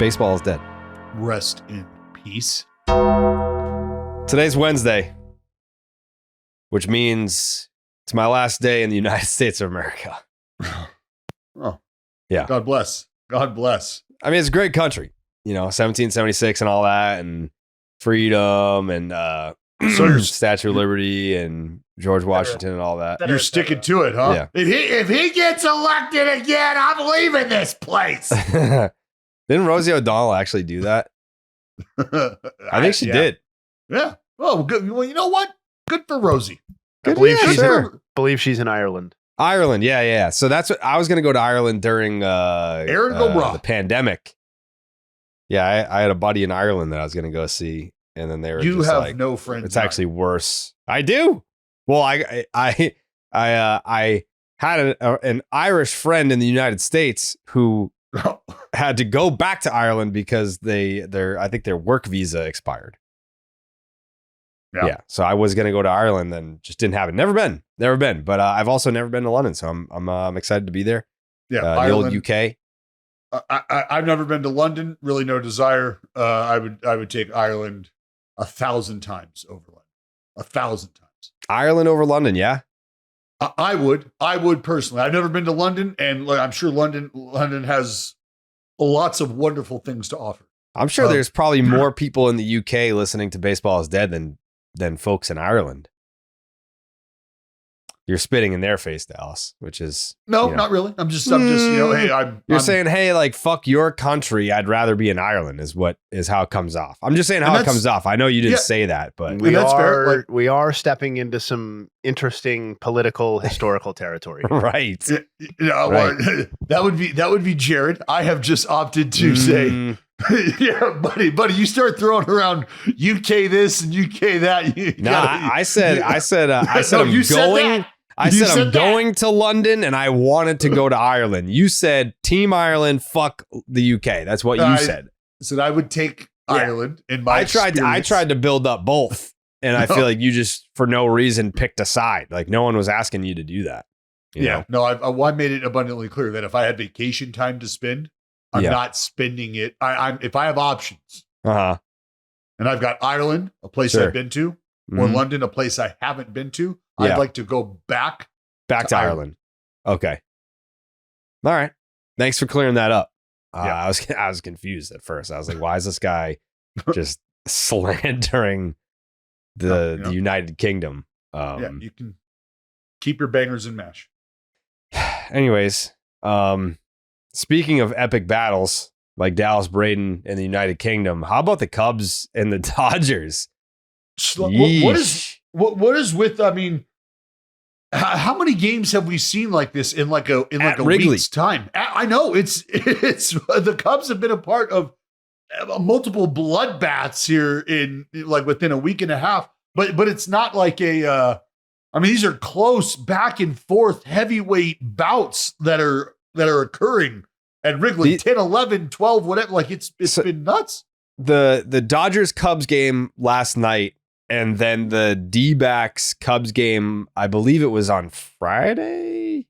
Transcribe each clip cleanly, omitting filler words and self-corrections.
Baseball is dead. Rest in peace. Today's Wednesday, which means it's my last day in the United States of America. Oh, yeah. God bless. God bless. I mean, it's a great country, 1776 and all that, and freedom and So you're Statue of Liberty and George Washington and all that. You're sticking to it, huh? Yeah. If he gets elected again, I'm leaving this place. Didn't Rosie O'Donnell actually do that? I think she did. Yeah. Oh, good. Well, you know what? Good for Rosie. Good, I believe she's in Ireland. Ireland, yeah. So that's what I was going to go to Ireland during the pandemic. Yeah, I had a buddy in Ireland that I was going to go see, and then they were. You just have like, no friends. It's actually worse. I do. Well, I had an Irish friend in the United States who had to go back to Ireland because I think their work visa expired. Yeah. So I was going to go to Ireland and just didn't have it. Never been. But I've also never been to London. So I'm excited to be there. Yeah. The old UK. I've never been to London. Really no desire. I would take Ireland 1,000 times over London. 1,000 times. Ireland over London. Yeah. I would personally. I've never been to London, and I'm sure London has lots of wonderful things to offer. I'm sure there's probably more people in the UK listening to Baseball is Dead than folks in Ireland. You're spitting in their face, Dallas, which is not really. I'm just hey, you're saying, hey, like fuck your country. I'd rather be in Ireland is how it comes off. I'm just saying how it comes off. I know you didn't say that, but we are stepping into some interesting political historical territory. Right. Right. That would be Jared. I have just opted to say, yeah, buddy, you start throwing around UK this and UK that. I said I'm going to London and I wanted to go to Ireland. You said Team Ireland, fuck the UK. That's what you said. So I would take Ireland in my I tried to build up both, and I feel like you just for no reason picked a side. Like no one was asking you to do that. You know? No, I made it abundantly clear that if I had vacation time to spend, I'm not spending it. If I have options, and I've got Ireland, a place I've been to, or London, a place I haven't been to, I'd like to go back to Ireland. Okay. All right. Thanks for clearing that up. I was confused at first. I was like, why is this guy just slandering the United Kingdom? You can keep your bangers in mash. Anyways, speaking of epic battles like Dallas Braden in the United Kingdom, how about the Cubs and the Dodgers? What is with? I mean, how many games have we seen like this in like a Wrigley. week's time? I know it's the Cubs have been a part of multiple bloodbaths here in like within a week and a half, but it's not like a. I mean, these are close back and forth heavyweight bouts that are occurring at Wrigley. 10, 11, 12, whatever. Like it's been nuts. The Dodgers Cubs game last night. And then the D-backs Cubs game, I believe it was on Friday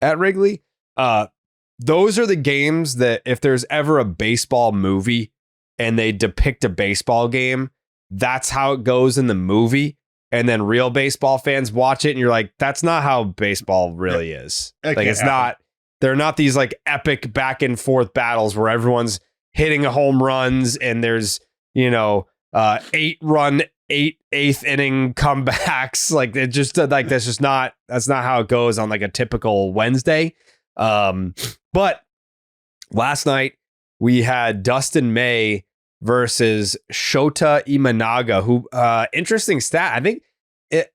at Wrigley. Those are the games that if there's ever a baseball movie and they depict a baseball game, that's how it goes in the movie. And then real baseball fans watch it and you're like, that's not how baseball really is. Like it's not, they're not these like epic back and forth battles where everyone's hitting home runs and there's, 8-run, eighth inning comebacks. Like it just like that's not how it goes on like a typical Wednesday. But last night we had Dustin May versus Shota Imanaga, who interesting stat. I think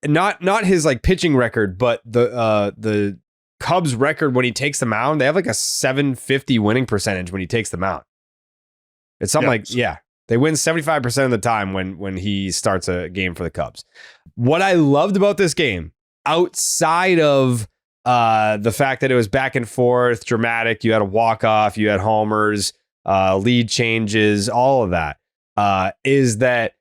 not his like pitching record, but the Cubs record when he takes the mound. They have like a 750 winning percentage when he takes the mound. It's something they win 75% of the time when he starts a game for the Cubs. What I loved about this game, outside of the fact that it was back and forth, dramatic, you had a walk-off, you had homers, lead changes, all of that, is that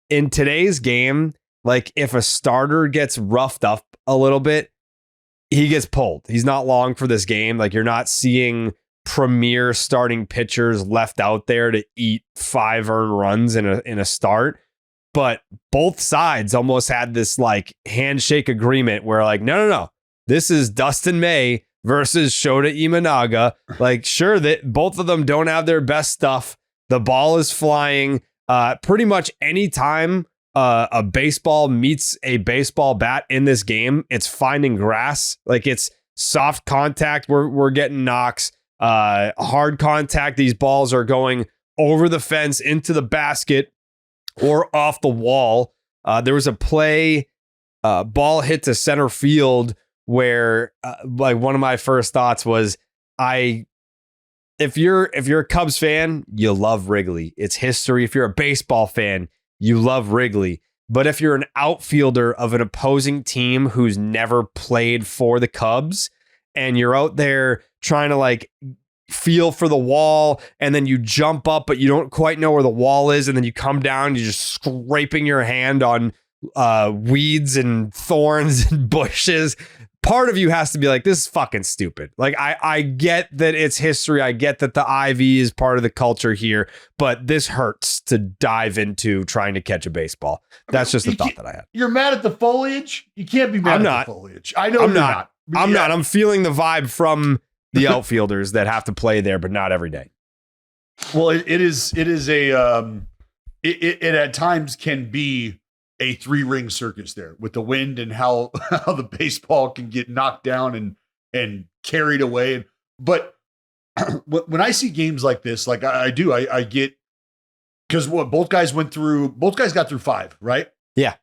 in today's game, like if a starter gets roughed up a little bit, he gets pulled. He's not long for this game. Like you're not seeing premier starting pitchers left out there to eat 5 earned runs in a start. But both sides almost had this like handshake agreement where like, no. This is Dustin May versus Shota Imanaga. Like, sure, that both of them don't have their best stuff. The ball is flying. Pretty much any time a baseball meets a baseball bat in this game, it's finding grass. Like, it's soft contact. We're getting knocks. Hard contact. These balls are going over the fence into the basket or off the wall. There was a play, ball hit to center field where like one of my first thoughts was, if you're a Cubs fan, you love Wrigley. It's history. If you're a baseball fan, you love Wrigley. But if you're an outfielder of an opposing team who's never played for the Cubs and you're out there trying to like feel for the wall and then you jump up, but you don't quite know where the wall is. And then you come down, you're just scraping your hand on weeds and thorns and bushes. Part of you has to be like, this is fucking stupid. Like, I get that it's history. I get that the IV is part of the culture here, but this hurts to dive into trying to catch a baseball. That's just the thought that I had. You're mad at the foliage? You can't be mad at the foliage. I know I'm you're not. I'm not. I'm feeling the vibe from the outfielders that have to play there, but not every day. Well, it is a, it at times can be a 3-ring circus there with the wind and how the baseball can get knocked down and carried away. But when I see games like this, like I get, because what both guys got through 5, right? Yeah.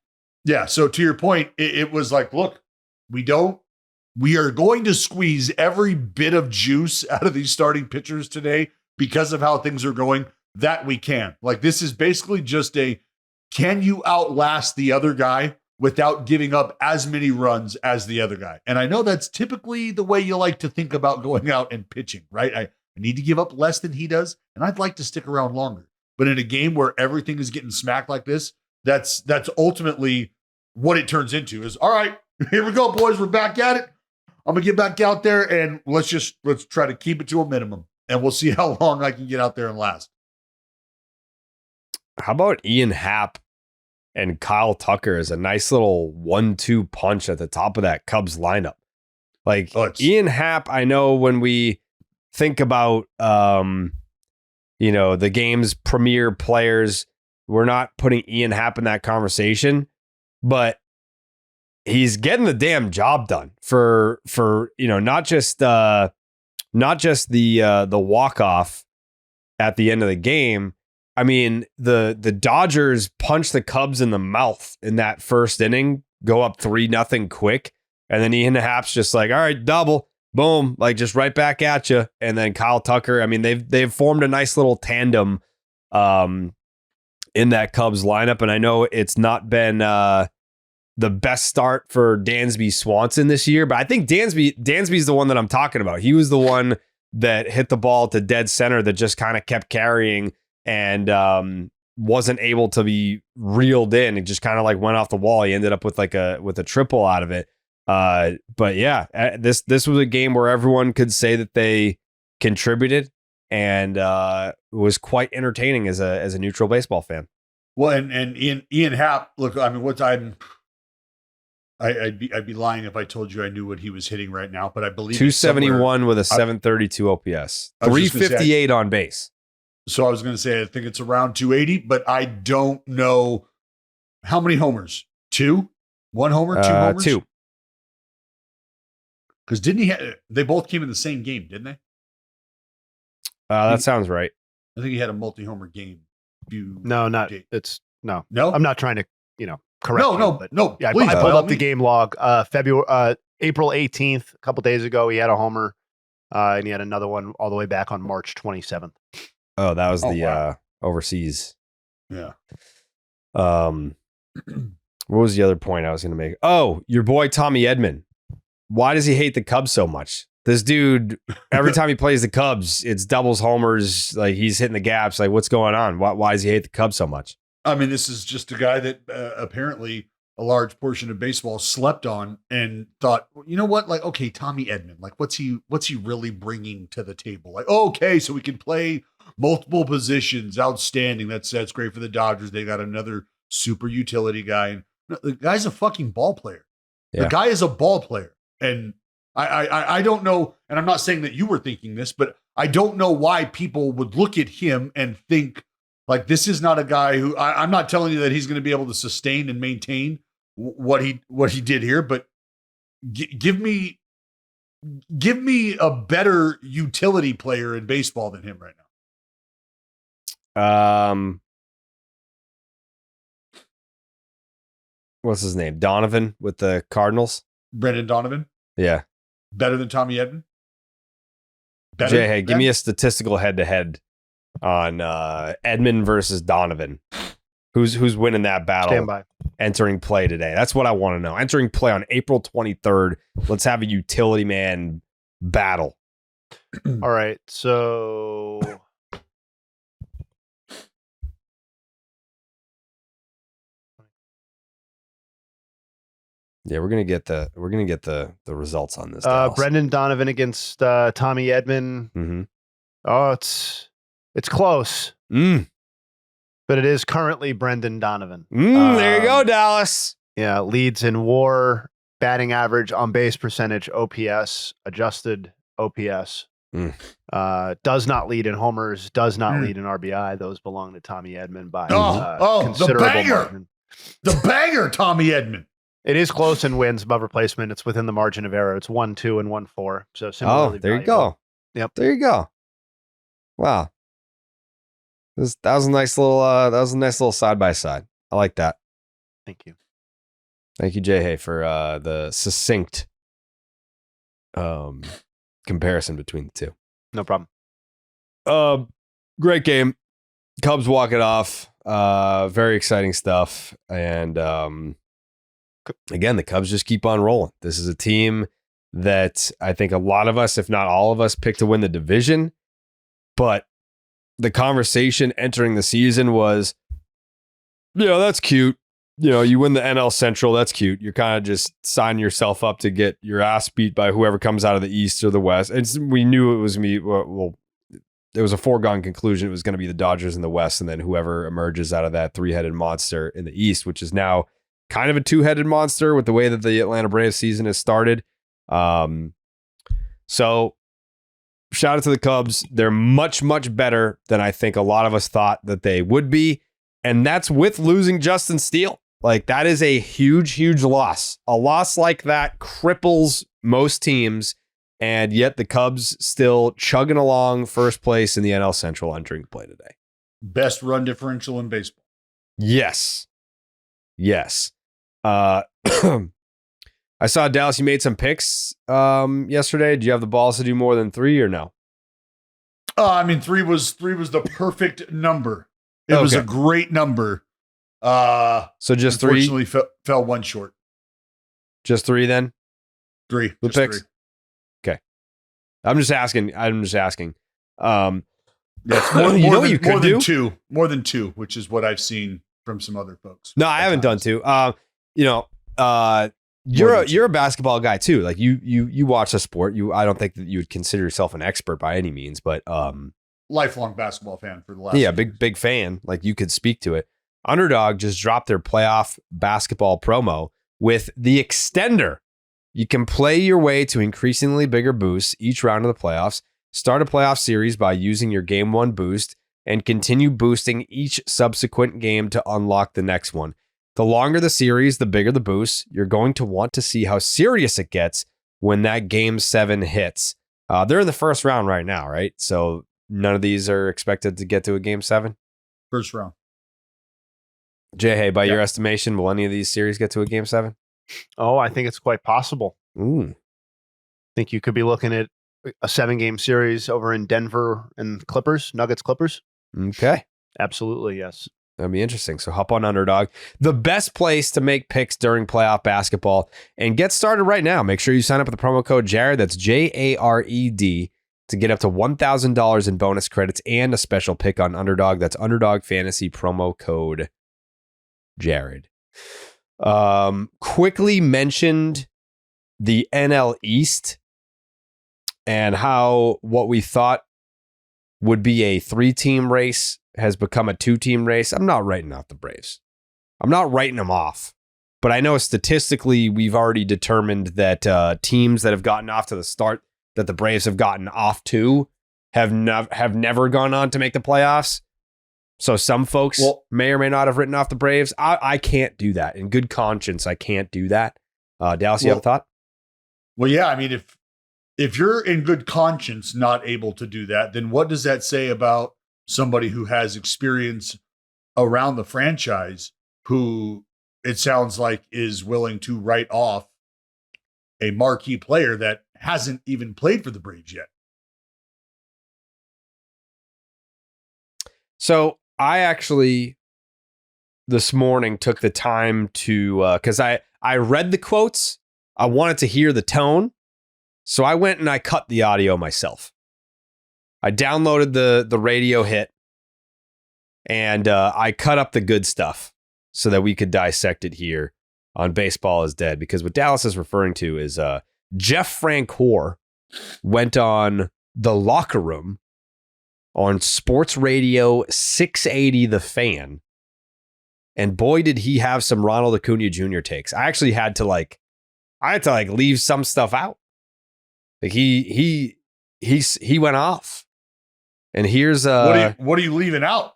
Yeah. So to your point, it was like, look, we are going to squeeze every bit of juice out of these starting pitchers today because of how things are going that we can. Like, this is basically just can you outlast the other guy without giving up as many runs as the other guy? And I know that's typically the way you like to think about going out and pitching, right? I need to give up less than he does, and I'd like to stick around longer. But in a game where everything is getting smacked like this, that's ultimately what it turns into is, all right, here we go, boys. We're back at it. I'm going to get back out there and let's try to keep it to a minimum, and we'll see how long I can get out there and last. How about Ian Happ and Kyle Tucker as a nice little 1-2 punch at the top of that Cubs lineup? Like, Ian Happ, I know when we think about, the game's premier players, we're not putting Ian Happ in that conversation, but he's getting the damn job done for not just the walk-off at the end of the game. I mean, the Dodgers punched the Cubs in the mouth in that first inning, go up 3-0 quick. And then Ian Happ's just like, all right, double, boom, like just right back at you. And then Kyle Tucker, I mean, they've formed a nice little tandem in that Cubs lineup. And I know it's not been the best start for Dansby Swanson this year, but I think Dansby's the one that I'm talking about. He was the one that hit the ball to dead center that just kind of kept carrying and wasn't able to be reeled in. It just kind of like went off the wall. He ended up with a triple out of it. But yeah, this was a game where everyone could say that they contributed, and it was quite entertaining as a neutral baseball fan. Well, and Ian Happ, look, I mean, I'd be lying if I told you I knew what he was hitting right now, but I believe 271 with a 732 OPS, 358 on base. So I was going to say, I think it's around 280, but I don't know how many homers. 2? 1 homer? 2 homers? 2. Because they both came in the same game, didn't they? That sounds right. I think he had a multi-homer game. No. I'm not trying to, correct. No. Yeah, please, I pulled up the game log. April 18th, a couple days ago, he had a homer, and he had another one all the way back on March 27th. Oh, that was overseas. Yeah. What was the other point I was going to make? Oh, your boy Tommy Edman. Why does he hate the Cubs so much? This dude, every time he plays the Cubs, it's doubles, homers. Like, he's hitting the gaps. Like, what's going on? Why does he hate the Cubs so much? I mean, this is just a guy that apparently a large portion of baseball slept on and thought, you know what? Like, okay, Tommy Edman, like what's he really bringing to the table? Like, okay, so we can play multiple positions. Outstanding. That's great for the Dodgers. They got another super utility guy. And the guy's a fucking ball player. Yeah. The guy is a ball player. And I don't know, and I'm not saying that you were thinking this, but I don't know why people would look at him and think like this is not a guy who I'm not telling you that he's going to be able to sustain and maintain what he did here, but give me a better utility player in baseball than him right now. What's his name? Donovan with the Cardinals. Brendan Donovan. Yeah. Better than Tommy Edman. Jayhay, give me a statistical head-to-head on Edman versus Donovan. Who's winning that battle? Stand by. Entering play today. That's what I want to know. Entering play on April 23rd. Let's have a utility man battle. All right. So yeah, we're gonna get the results on this. Brendan Donovan against Tommy Edman. Mm-hmm. Oh, it's close. But it is currently Brendan Donovan. There you go, Dallas. Yeah, leads in WAR, batting average, on base percentage, OPS, adjusted OPS. Does not lead in homers, does not lead in RBI. Those belong to Tommy Edman by considerable margin. The banger, Tommy Edman. It is close in wins above replacement. It's within the margin of error. It's 1-2 and 1-4. So similarly. Oh, there you go. Yep. There you go. Wow. That was a nice little side by side. I like that. Thank you. Thank you, Jayhay, for the succinct comparison between the two. No problem. Great game. Cubs walk it off. Very exciting stuff. And again, the Cubs just keep on rolling. This is a team that I think a lot of us, if not all of us, picked to win the division. But the conversation entering the season was, that's cute. You win the NL Central. That's cute. You're kind of just signing yourself up to get your ass beat by whoever comes out of the East or the West. We knew it was me. Well, it was a foregone conclusion. It was going to be the Dodgers in the West, and then whoever emerges out of that three-headed monster in the East, which is now kind of a two-headed monster with the way that the Atlanta Braves season has started. So shout out to the Cubs. They're much, much better than I think a lot of us thought that they would be. And that's with losing Justin Steele. Like, that is a huge, huge loss. A loss like that cripples most teams. And yet the Cubs still chugging along first place in the NL Central entering play today. Best run differential in baseball. Yes. I saw, Dallas, you made some picks yesterday. Do you have the balls to do more than 3 or no? Three was the perfect number. It was a great number. So just 3? Unfortunately, fell one short. Just 3 then? 3. The picks? 3. Okay. I'm just asking. Yeah, it's more than two, which is what I've seen from some other folks. No, I haven't done 2. You're a basketball guy too. Like you watch the sport. I don't think that you would consider yourself an expert by any means, but lifelong basketball fan for the last big fan. Like, you could speak to it. Underdog just dropped their playoff basketball promo with the extender. You can play your way to increasingly bigger boosts each round of the playoffs. Start a playoff series by using your game 1 boost and continue boosting each subsequent game to unlock the next one. The longer the series, the bigger the boost. You're going to want to see how serious it gets when that game 7 hits. They're in the first round right now, right? So none of these are expected to get to a game 7? First round. Jayhay, by your estimation, will any of these series get to a game 7? Oh, I think it's quite possible. Ooh. I think you could be looking at a 7-game series over in Denver and Nuggets Clippers. Okay. Absolutely, yes. That'd be interesting. So hop on Underdog, the best place to make picks during playoff basketball, and get started right now. Make sure you sign up with the promo code Jared. That's JARED to get up to $1,000 in bonus credits and a special pick on Underdog. That's Underdog Fantasy promo code Jared. quickly mentioned the NL East and how what we thought would be a 3-team race has become a 2-team race. I'm not writing off the Braves. I'm not writing them off. But I know statistically we've already determined that teams that have gotten off to the start that the Braves have gotten off to have never gone on to make the playoffs. So some folks may or may not have written off the Braves. I can't do that. In good conscience, I can't do that. Dallas, you have a thought? Well, yeah. I mean, if you're in good conscience not able to do that, then what does that say about somebody who has experience around the franchise who it sounds like is willing to write off a marquee player that hasn't even played for the Braves yet? So I actually this morning took the time to, because I read the quotes. I wanted to hear the tone. So I went and I cut the audio myself. I downloaded the radio hit and I cut up the good stuff so that we could dissect it here on Baseball is Dead. Because what Dallas is referring to is Jeff Francoeur went on The Locker Room on Sports Radio 680 The Fan. And boy, did he have some Ronald Acuña Jr. takes. I actually had to leave some stuff out. Like he went off. And here's what are you leaving out?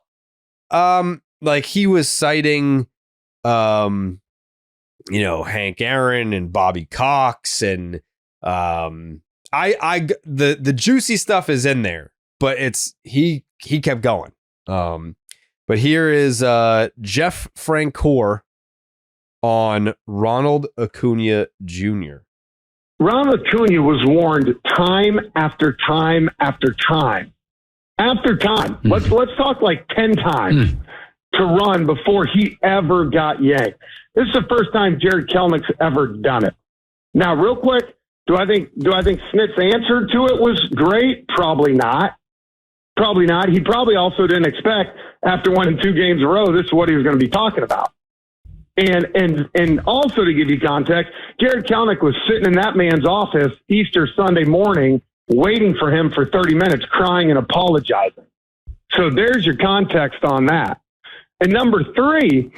Like he was citing Hank Aaron and Bobby Cox and the juicy stuff is in there, but he kept going. But here is Jeff Francoeur on Ronald Acuña Jr. Ronald Acuña was warned time after time after time. After time. Let's talk like 10 times to run before he ever got yanked. This is the first time Jared Kelenich's ever done it. Now, real quick, do I think Snit's answer to it was great? Probably not. Probably not. He probably also didn't expect after winning 2 games in a row, this is what he was going to be talking about. And also to give you context, Jared Kelenic was sitting in that man's office Easter Sunday morning waiting for him for 30 minutes, crying and apologizing. So there's your context on that. And number 3,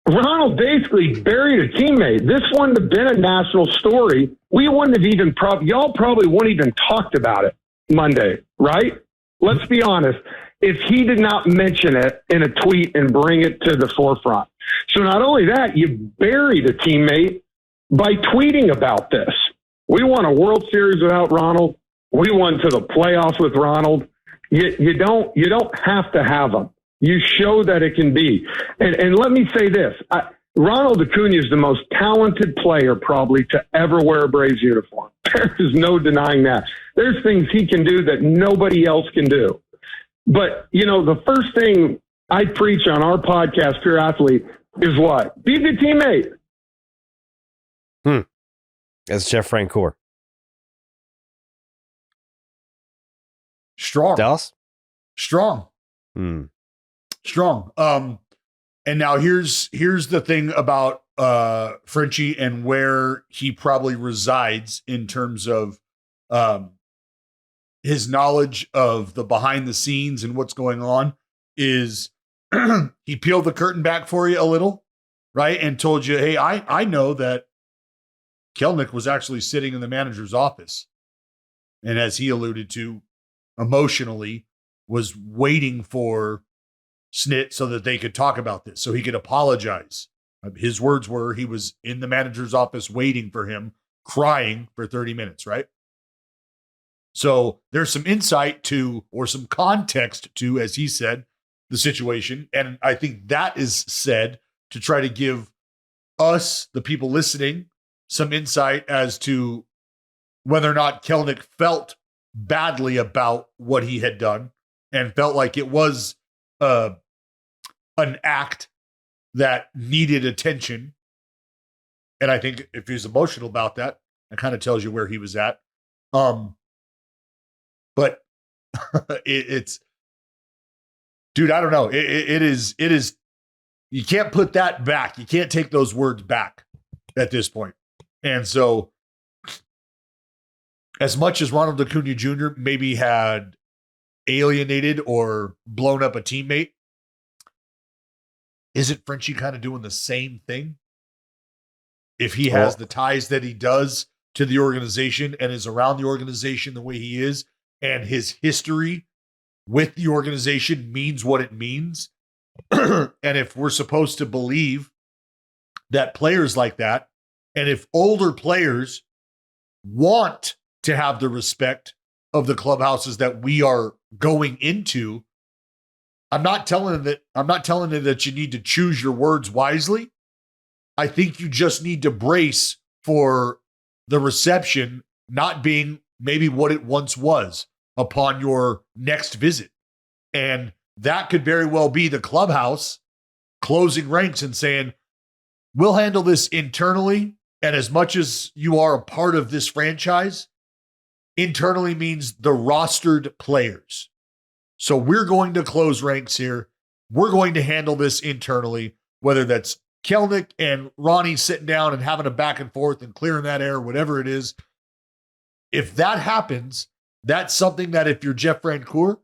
Ronald basically buried a teammate. This wouldn't have been a national story. We wouldn't have even y'all probably wouldn't even talked about it Monday, right? Let's be honest. If he did not mention it in a tweet and bring it to the forefront. So not only that, you buried a teammate by tweeting about this. We won a World Series without Ronald. We won to the playoffs with Ronald. You don't have to have him. You show that it can be. And let me say this. Ronald Acuña is the most talented player probably to ever wear a Braves uniform. There is no denying that. There's things he can do that nobody else can do. But, the first thing I preach on our podcast, Pure Athlete, is what? Be a good teammate. That's Jeff Francoeur. Strong. Dallas? Strong. Strong. And now here's the thing about Frenchie and where he probably resides in terms of his knowledge of the behind the scenes and what's going on is he peeled the curtain back for you a little, right? And told you, hey, I know that Kelenic was actually sitting in the manager's office. And as he alluded to, emotionally was waiting for Snit so that they could talk about this, so he could apologize. His words were he was in the manager's office waiting for him, crying for 30 minutes, right? So there's some insight to, or some context to, as he said, the situation. And I think that is said to try to give us, the people listening, some insight as to whether or not Kelenic felt badly about what he had done and felt like it was an act that needed attention. And I think if he's emotional about that, it kind of tells you where he was at. But it's, dude, I don't know. It is You can't put that back. You can't take those words back at this point. And so, as much as Ronald Acuña Jr. maybe had alienated or blown up a teammate, isn't Frenchie kind of doing the same thing? If he has the ties that he does to the organization and is around the organization the way he is, and his history with the organization means what it means, and if we're supposed to believe that players like that, and if older players want to have the respect of the clubhouses that we are going into, I'm not telling them that you need to choose your words wisely. I think you just need to brace for the reception not being maybe what it once was upon your next visit. And that could very well be the clubhouse closing ranks and saying, we'll handle this internally. And as much as you are a part of this franchise, internally means the rostered players. So we're going to close ranks here. We're going to handle this internally, whether that's Kelenic and Ronnie sitting down and having a back and forth and clearing that air, whatever it is. If that happens, that's something that if you're Jeff Francoeur,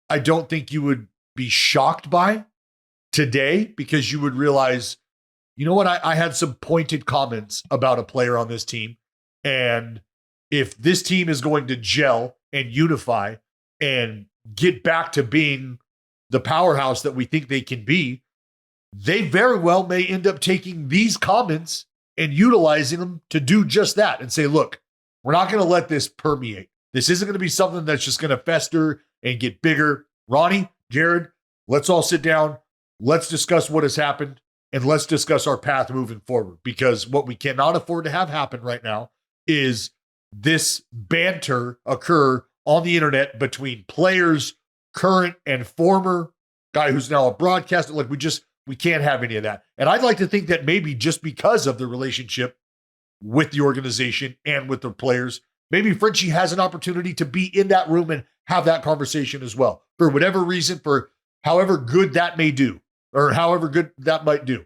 I don't think you would be shocked by today, because you would realize, you know what, I had some pointed comments about a player on this team. And if this team is going to gel and unify and get back to being the powerhouse that we think they can be, they very well may end up taking these comments and utilizing them to do just that and say, look, we're not going to let this permeate. This isn't going to be something that's just going to fester and get bigger. Ronnie, Jared, let's all sit down. Let's discuss what has happened, and let's discuss our path moving forward, because what we cannot afford to have happen right now is this banter occur on the internet between players, current and former, guy who's now a broadcaster. Like, we can't have any of that. And I'd like to think that maybe just because of the relationship with the organization and with the players, maybe Frenchie has an opportunity to be in that room and have that conversation as well, for whatever reason, for however good that may do, or however good that might do.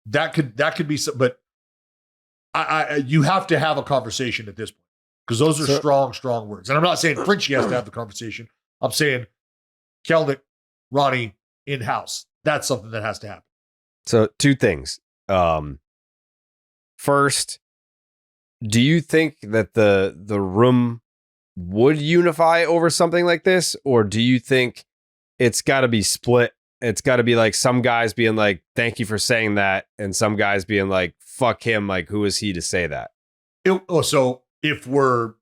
That could be some, but you have to have a conversation at this point, because those are strong words. And I'm not saying Frenchie has to have the conversation. I'm saying Kelenic, Ronnie, in-house. That's something that has to happen. So 2 things. First, do you think that the room would unify over something like this? Or do you think it's got to be split? It's got to be like some guys being like, thank you for saying that, and some guys being like, fuck him, like, who is he to say that? So if we're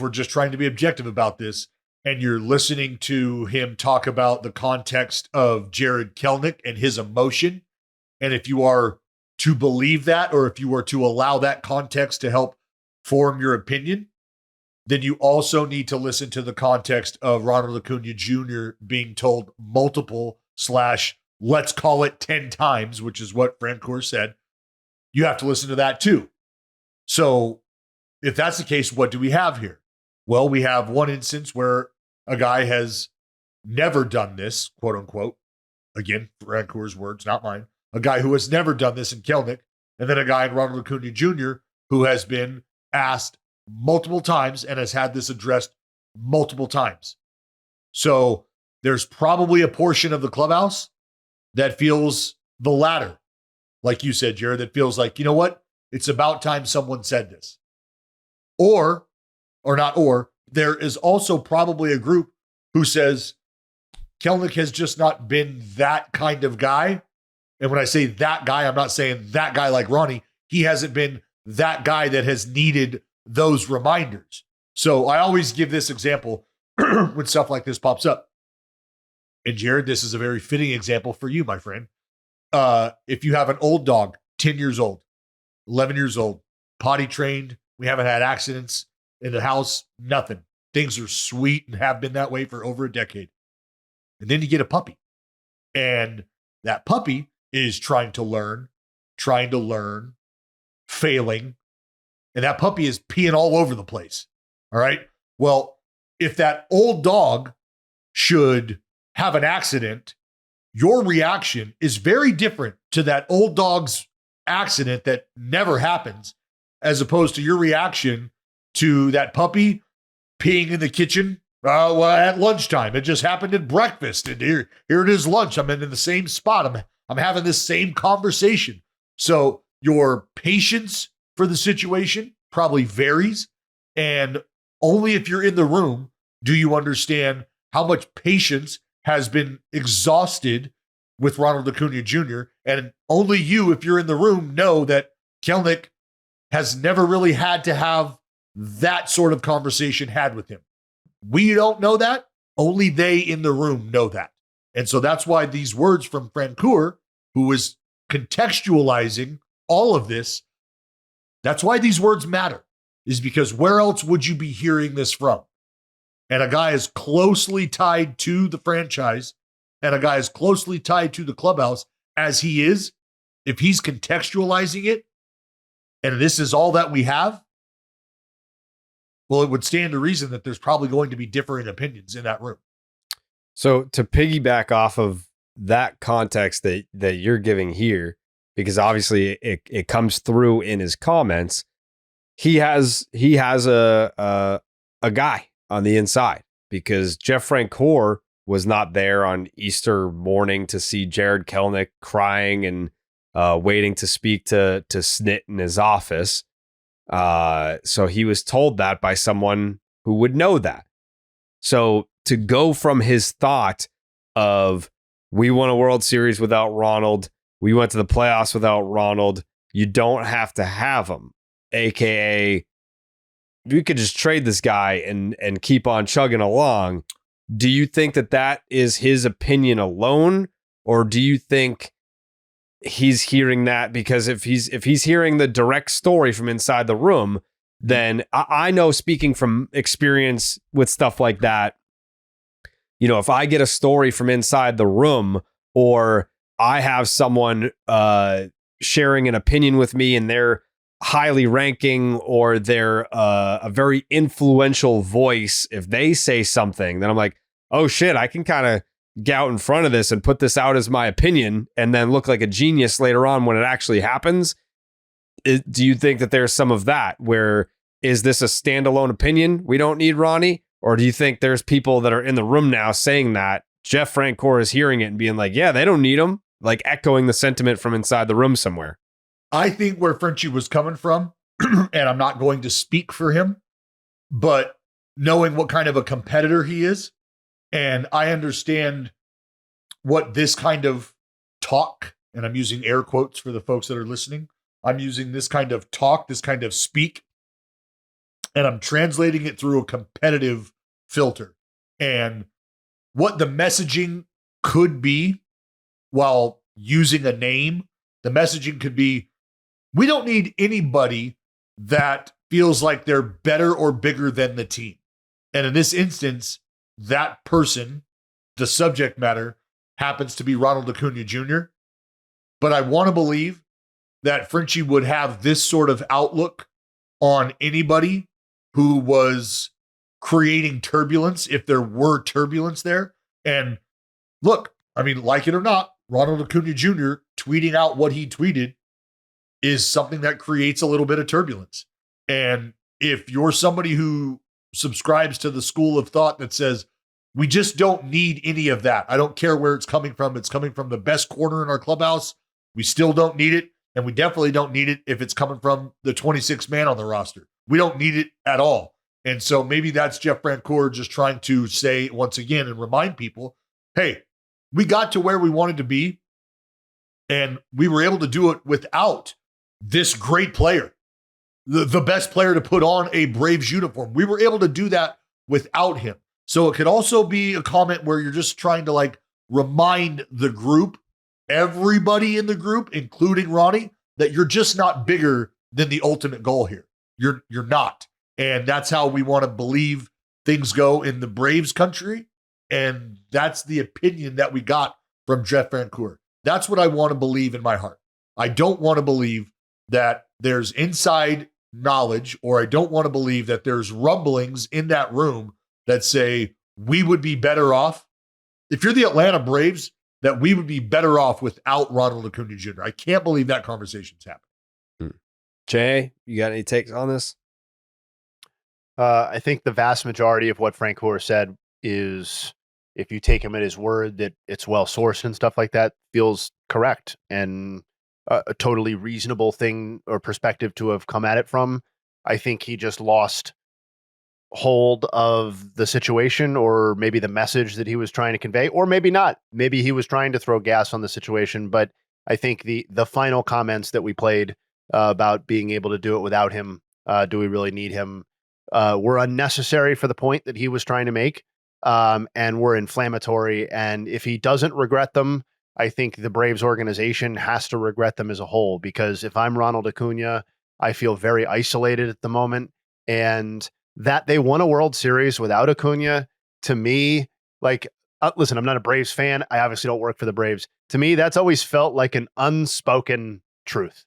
just trying to be objective about this, and you're listening to him talk about the context of Jared Kelenic and his emotion, and if you are to believe that, or if you are to allow that context to help form your opinion, then you also need to listen to the context of Ronald Acuña Jr. being told multiple / let's call it 10 times, which is what Francoeur said. You have to listen to that too. So if that's the case, what do we have here? Well, we have one instance where a guy has never done this, quote unquote. Again, Francoeur's words, not mine. A guy who has never done this in Kelenic, and then a guy in Ronald Acuña Jr. who has been asked multiple times and has had this addressed multiple times. So there's probably a portion of the clubhouse that feels the latter. Like you said, Jared, that feels like, you know what? It's about time someone said this. Or there is also probably a group who says Kelenic has just not been that kind of guy. And when I say that guy, I'm not saying that guy like Ronnie. He hasn't been that guy that has needed those reminders. So I always give this example when stuff like this pops up. And Jared, this is a very fitting example for you, my friend. If you have an old dog, 10 years old, 11 years old, potty trained, we haven't had accidents in the house, nothing. Things are sweet and have been that way for over a decade. And then you get a puppy. And that puppy is trying to learn, failing. And that puppy is peeing all over the place. All right. Well, if that old dog should have an accident, your reaction is very different to that old dog's accident that never happens, as opposed to your reaction to that puppy peeing in the kitchen at lunchtime. It just happened at breakfast, and here it is lunch. I'm in the same spot. I'm having this same conversation. So your patience for the situation probably varies, and only if you're in the room do you understand how much patience has been exhausted with Ronald Acuña Jr. And only you, if you're in the room, know that Kelenic has never really had to have that sort of conversation had with him. We don't know that. Only they in the room know that. And so that's why these words from Francoeur, who was contextualizing all of this, that's why these words matter, is because where else would you be hearing this from? And a guy is closely tied to the franchise and a guy is closely tied to the clubhouse as he is, if he's contextualizing it, and this is all that we have, well, it would stand to reason that there's probably going to be differing opinions in that room. So to piggyback off of that context that you're giving here, because obviously it comes through in his comments, he has a guy on the inside, because Jeff Francoeur was not there on Easter morning to see Jared Kelenic crying and waiting to speak to Snit in his office. So he was told that by someone who would know that. So to go from his thought of, we won a World Series without Ronald, we went to the playoffs without Ronald, you don't have to have him, aka you could just trade this guy and keep on chugging along. Do you think that is his opinion alone, or do you think he's hearing that because if he's hearing the direct story from inside the room, then I know, speaking from experience with stuff like that, you know, if I get a story from inside the room, or I have someone sharing an opinion with me and they're highly ranking, or they're a very influential voice, if they say something, then I'm like, oh shit, I can kind of get out in front of this and put this out as my opinion and then look like a genius later on when it actually happens. Do you think that there's some of that, where is this a standalone opinion, we don't need Ronnie? Or do you think there's people that are in the room now saying that Jeff Francoeur is hearing it and being like, yeah, they don't need him, like echoing the sentiment from inside the room somewhere? I think where Frenchie was coming from, and I'm not going to speak for him, but knowing what kind of a competitor he is, and I understand what this kind of talk, and I'm using air quotes for the folks that are listening, I'm using this kind of talk, this kind of speak, and I'm translating it through a competitive filter. And what the messaging could be while using a name, the messaging could be, we don't need anybody that feels like they're better or bigger than the team. And in this instance, that person, the subject matter, happens to be Ronald Acuña Jr. But I want to believe that Frenchie would have this sort of outlook on anybody who was creating turbulence, if there were turbulence there. And look, I mean, like it or not, Ronald Acuña Jr. tweeting out what he tweeted is something that creates a little bit of turbulence. And if you're somebody who subscribes to the school of thought that says, we just don't need any of that, I don't care where it's coming from the best corner in our clubhouse, we still don't need it. And we definitely don't need it if it's coming from the 26th man on the roster. We don't need it at all. And so maybe that's Jeff Francoeur just trying to say once again and remind people, hey, we got to where we wanted to be, and we were able to do it without this great player, the best player to put on a Braves uniform. We were able to do that without him. So it could also be a comment where you're just trying to like remind the group, everybody in the group, including Ronnie, that you're just not bigger than the ultimate goal here. You're not. And that's how we want to believe things go in the Braves country. And that's the opinion that we got from Jeff Francoeur. That's what I want to believe in my heart. I don't want to believe that there's inside knowledge, or I don't want to believe that there's rumblings in that room that say we would be better off. If you're the Atlanta Braves, that we would be better off without Ronald Acuña Jr. I can't believe that conversation's happening. Jay, you got any takes on this? I think the vast majority of what Francoeur said is, if you take him at his word that it's well sourced and stuff like that, feels correct and a totally reasonable thing or perspective to have come at it from. I think he just lost hold of the situation, or maybe the message that he was trying to convey, or maybe not. Maybe he was trying to throw gas on the situation. But I think the final comments that we played about being able to do it without him, do we really need him, were unnecessary for the point that he was trying to make, and were inflammatory. And if he doesn't regret them, I think the Braves organization has to regret them as a whole, because if I'm Ronald Acuña, I feel very isolated at the moment. And that they won a World Series without Acuña, to me, like, listen, I'm not a Braves fan. I obviously don't work for the Braves. To me, that's always felt like an unspoken truth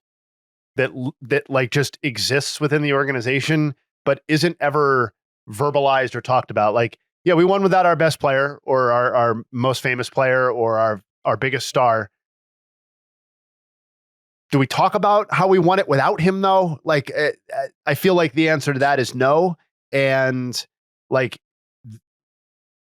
that like just exists within the organization, but isn't ever verbalized or talked about. Like, yeah, we won without our best player or our most famous player or our biggest star. Do we talk about how we won it without him, though? Like, I feel like the answer to that is no. And like,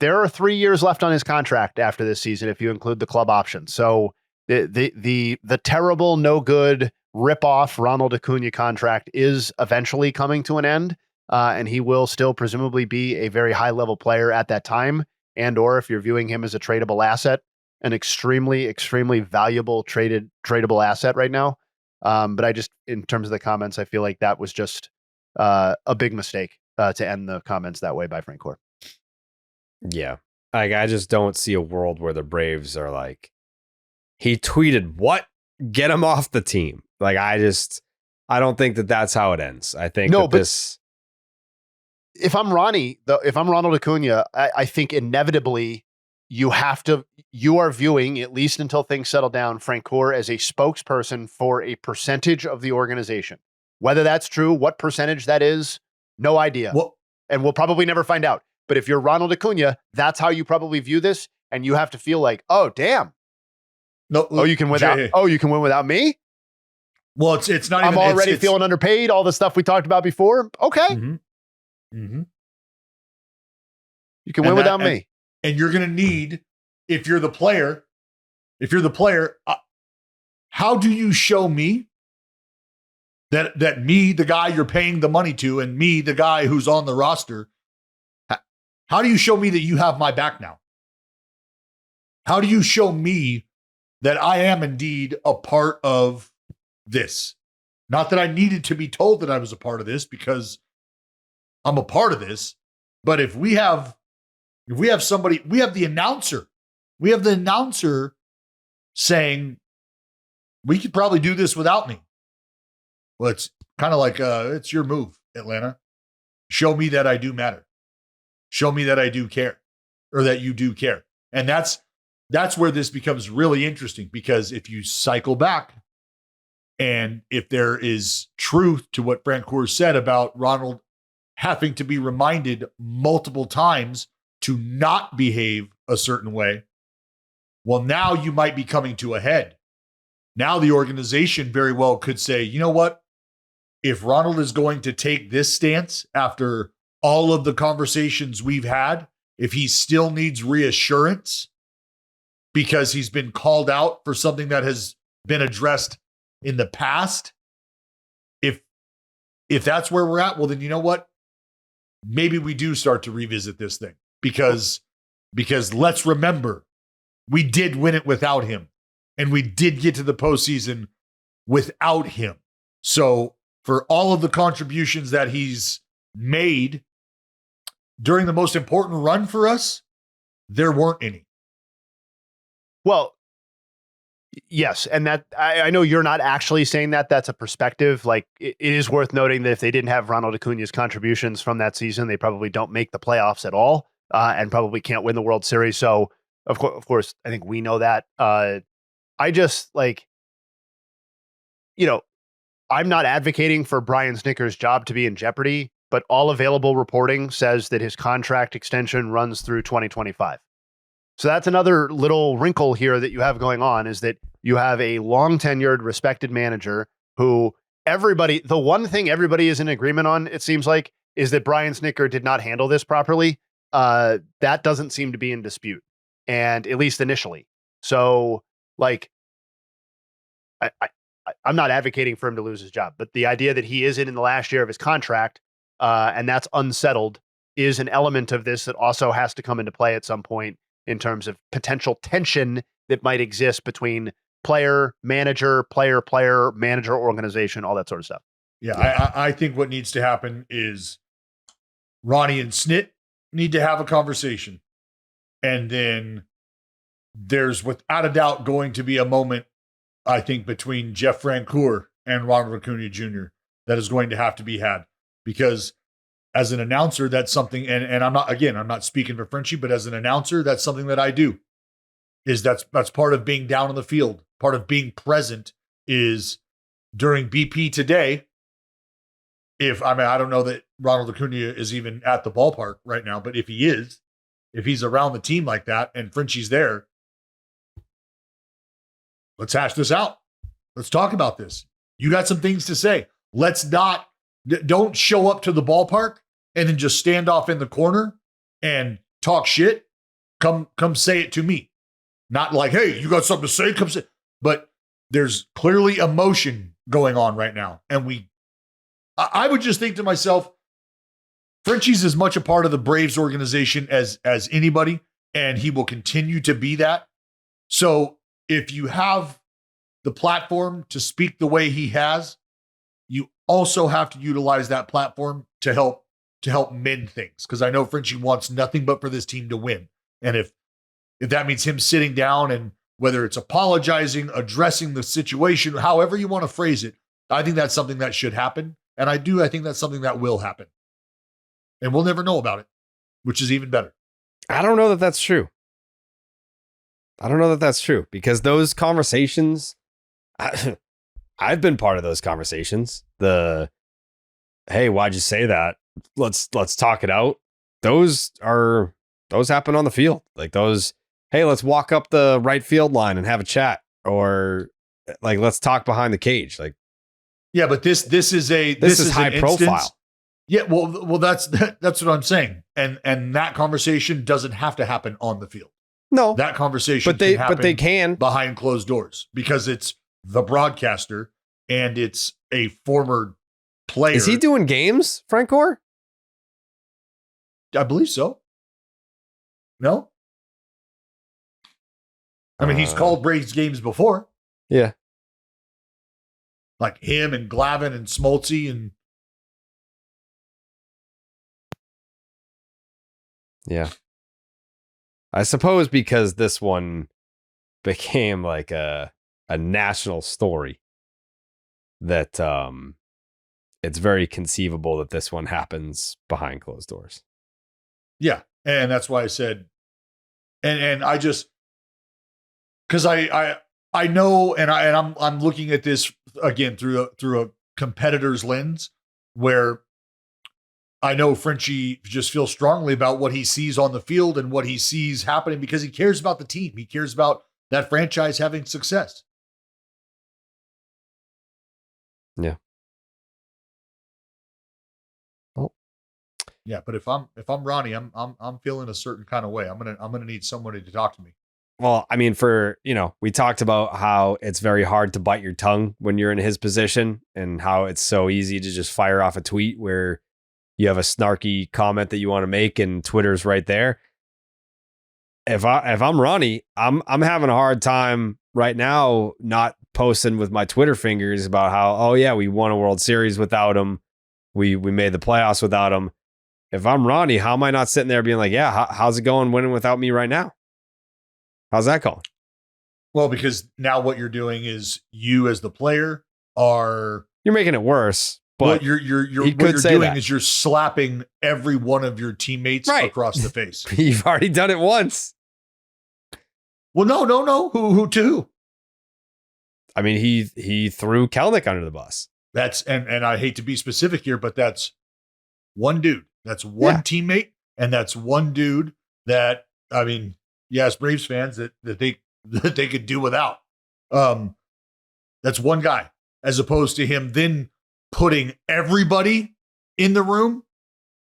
there are 3 years left on his contract after this season, if you include the club option. So the terrible, no good, rip off Ronald Acuña contract is eventually coming to an end. And he will still presumably be a very high level player at that time. And, or if you're viewing him as a tradable asset, an extremely, extremely valuable tradable asset right now. But I just, in terms of the comments, I feel like that was just a big mistake to end the comments that way by Francoeur. Yeah. Like, I just don't see a world where the Braves are like, he tweeted what? Get him off the team. Like, I don't think that that's how it ends. I think if I'm Ronnie, though, if I'm Ronald Acuña, I think inevitably you are viewing, at least until things settle down, Francoeur as a spokesperson for a percentage of the organization. Whether that's true, what percentage that is, no idea. And we'll probably never find out. But if you're Ronald Acuña, that's how you probably view this. And you have to feel like, oh, damn. No, you can win without me? Well, it's not even. I'm already feeling underpaid, all the stuff we talked about before. Okay. Mm-hmm. Mm-hmm. You can win without me. And you're going to need, if you're the player, how do you show me that me, the guy you're paying the money to, and me, the guy who's on the roster, how do you show me that you have my back now? How do you show me that I am indeed a part of this? Not that I needed to be told that I was a part of this, because I'm a part of this. But if we have somebody, we have the announcer saying, we could probably do this without me. Well, it's kind of like, it's your move, Atlanta. Show me that I do matter. Show me that I do care, or that you do care. And that's where this becomes really interesting, because if you cycle back, and if there is truth to what Francoeur said about Ronald having to be reminded multiple times to not behave a certain way, well, now you might be coming to a head. Now the organization very well could say, you know what? If Ronald is going to take this stance after all of the conversations we've had, if he still needs reassurance because he's been called out for something that has been addressed in the past, if that's where we're at, well, then you know what? Maybe we do start to revisit this thing, because let's remember, we did win it without him, and we did get to the postseason without him. So for all of the contributions that he's made during the most important run for us, there weren't any. Well, yes. And that I know you're not actually saying that. That's a perspective. Like, it is worth noting that if they didn't have Ronald Acuña's contributions from that season, they probably don't make the playoffs at all, and probably can't win the World Series. So of course, I think we know that. I just, like, I'm not advocating for Brian Snitker's job to be in jeopardy, but all available reporting says that his contract extension runs through 2025. So that's another little wrinkle here that you have going on, is that you have a long tenured, respected manager who the one thing everybody is in agreement on, it seems like, is that Brian Snitker did not handle this properly. That doesn't seem to be in dispute, and at least initially. So, like, I'm not advocating for him to lose his job, but the idea that he is in the last year of his contract, and that's unsettled, is an element of this that also has to come into play at some point in terms of potential tension that might exist between player, manager, manager, organization, all that sort of stuff. Yeah. I think what needs to happen is Ronnie and Snit need to have a conversation. And then there's without a doubt going to be a moment, I think, between Jeff Francoeur and Ronald Acuña Jr. that is going to have to be had. Because as an announcer, that's something, and I'm not speaking for Frenchie, but as an announcer, that's something that I do. That's part of being down on the field. Part of being present is during BP today. I don't know that Ronald Acuña is even at the ballpark right now, but if he's around the team like that and Frenchie's there, let's hash this out. Let's talk about this. You got some things to say. Don't show up to the ballpark and then just stand off in the corner and talk shit. Come say it to me. Not like, hey, you got something to say? Come say. But there's clearly emotion going on right now. And I would just think to myself, Frenchie's as much a part of the Braves organization as anybody, and he will continue to be that. So if you have the platform to speak the way he has, you also have to utilize that platform to help mend things. Because I know Frenchie wants nothing but for this team to win. And if that means him sitting down and whether it's apologizing, addressing the situation, however you want to phrase it, I think that's something that should happen. And I think that's something that will happen. And we'll never know about it, which is even better. I don't know that that's true. Because those conversations, I've been part of those conversations. Hey, why'd you say that? Let's talk it out. Those happen on the field. Like those, hey, let's walk up the right field line and have a chat, or like, let's talk behind the cage. Like, yeah, but this is high profile. Yeah, well, that's what I'm saying, and that conversation doesn't have to happen on the field. No, that conversation, but they can behind closed doors because it's the broadcaster and it's a former player. Is he doing games, Francoeur? I believe so. No, I mean he's called Braves games before. Yeah. Like him and Glavine and Smoltzy and yeah. I suppose because this one became like a national story that it's very conceivable that this one happens behind closed doors. Yeah, and that's why I said, and I just because I know, and I'm looking at this again through a competitor's lens, where I know Frenchie just feels strongly about what he sees on the field and what he sees happening because he cares about the team. He cares about that franchise having success. Yeah. Oh. Yeah, but if I'm Ronnie, I'm feeling a certain kind of way. I'm gonna need somebody to talk to me. Well, I mean, we talked about how it's very hard to bite your tongue when you're in his position and how it's so easy to just fire off a tweet where you have a snarky comment that you want to make and Twitter's right there. If I'm Ronnie, I'm having a hard time right now not posting with my Twitter fingers about how, oh yeah, we won a World Series without him. We made the playoffs without him. If I'm Ronnie, how am I not sitting there being like, yeah, how's it going winning without me right now? How's that going? Well, because now what you're doing is you as the player you're making it worse. But what you're doing is you're slapping every one of your teammates across the face. You've already done it once. Well, no. Who to who? I mean, he threw Kelnick under the bus. That's and I hate to be specific here, but that's one dude. That's one teammate, and that's one dude that, I mean, you ask Braves fans that they could do without. That's one guy, as opposed to him then putting everybody in the room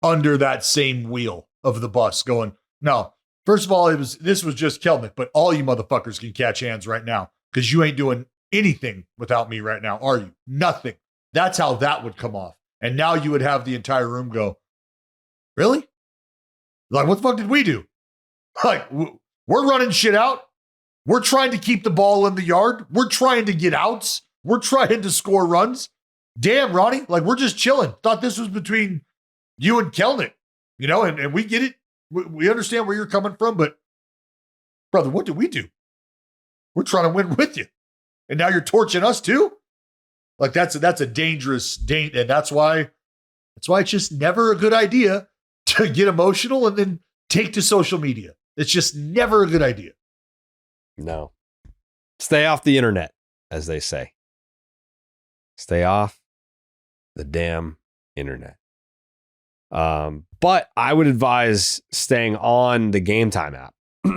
under that same wheel of the bus going, no, first of all, this was just Kelnick, but all you motherfuckers can catch hands right now because you ain't doing anything without me right now, are you? Nothing. That's how that would come off. And now you would have the entire room go, really? Like, what the fuck did we do? Like, we're running shit out. We're trying to keep the ball in the yard. We're trying to get outs. We're trying to score runs. Damn, Ronnie, like, we're just chilling. Thought this was between you and Kelnick, and we get it. We understand where you're coming from, but brother, what did we do? We're trying to win with you. And now you're torching us too? Like, that's a dangerous date. And that's why it's just never a good idea to get emotional and then take to social media. It's just never a good idea. No. Stay off the internet, as they say. Stay off the damn internet. But I would advise staying on the Game Time app. It's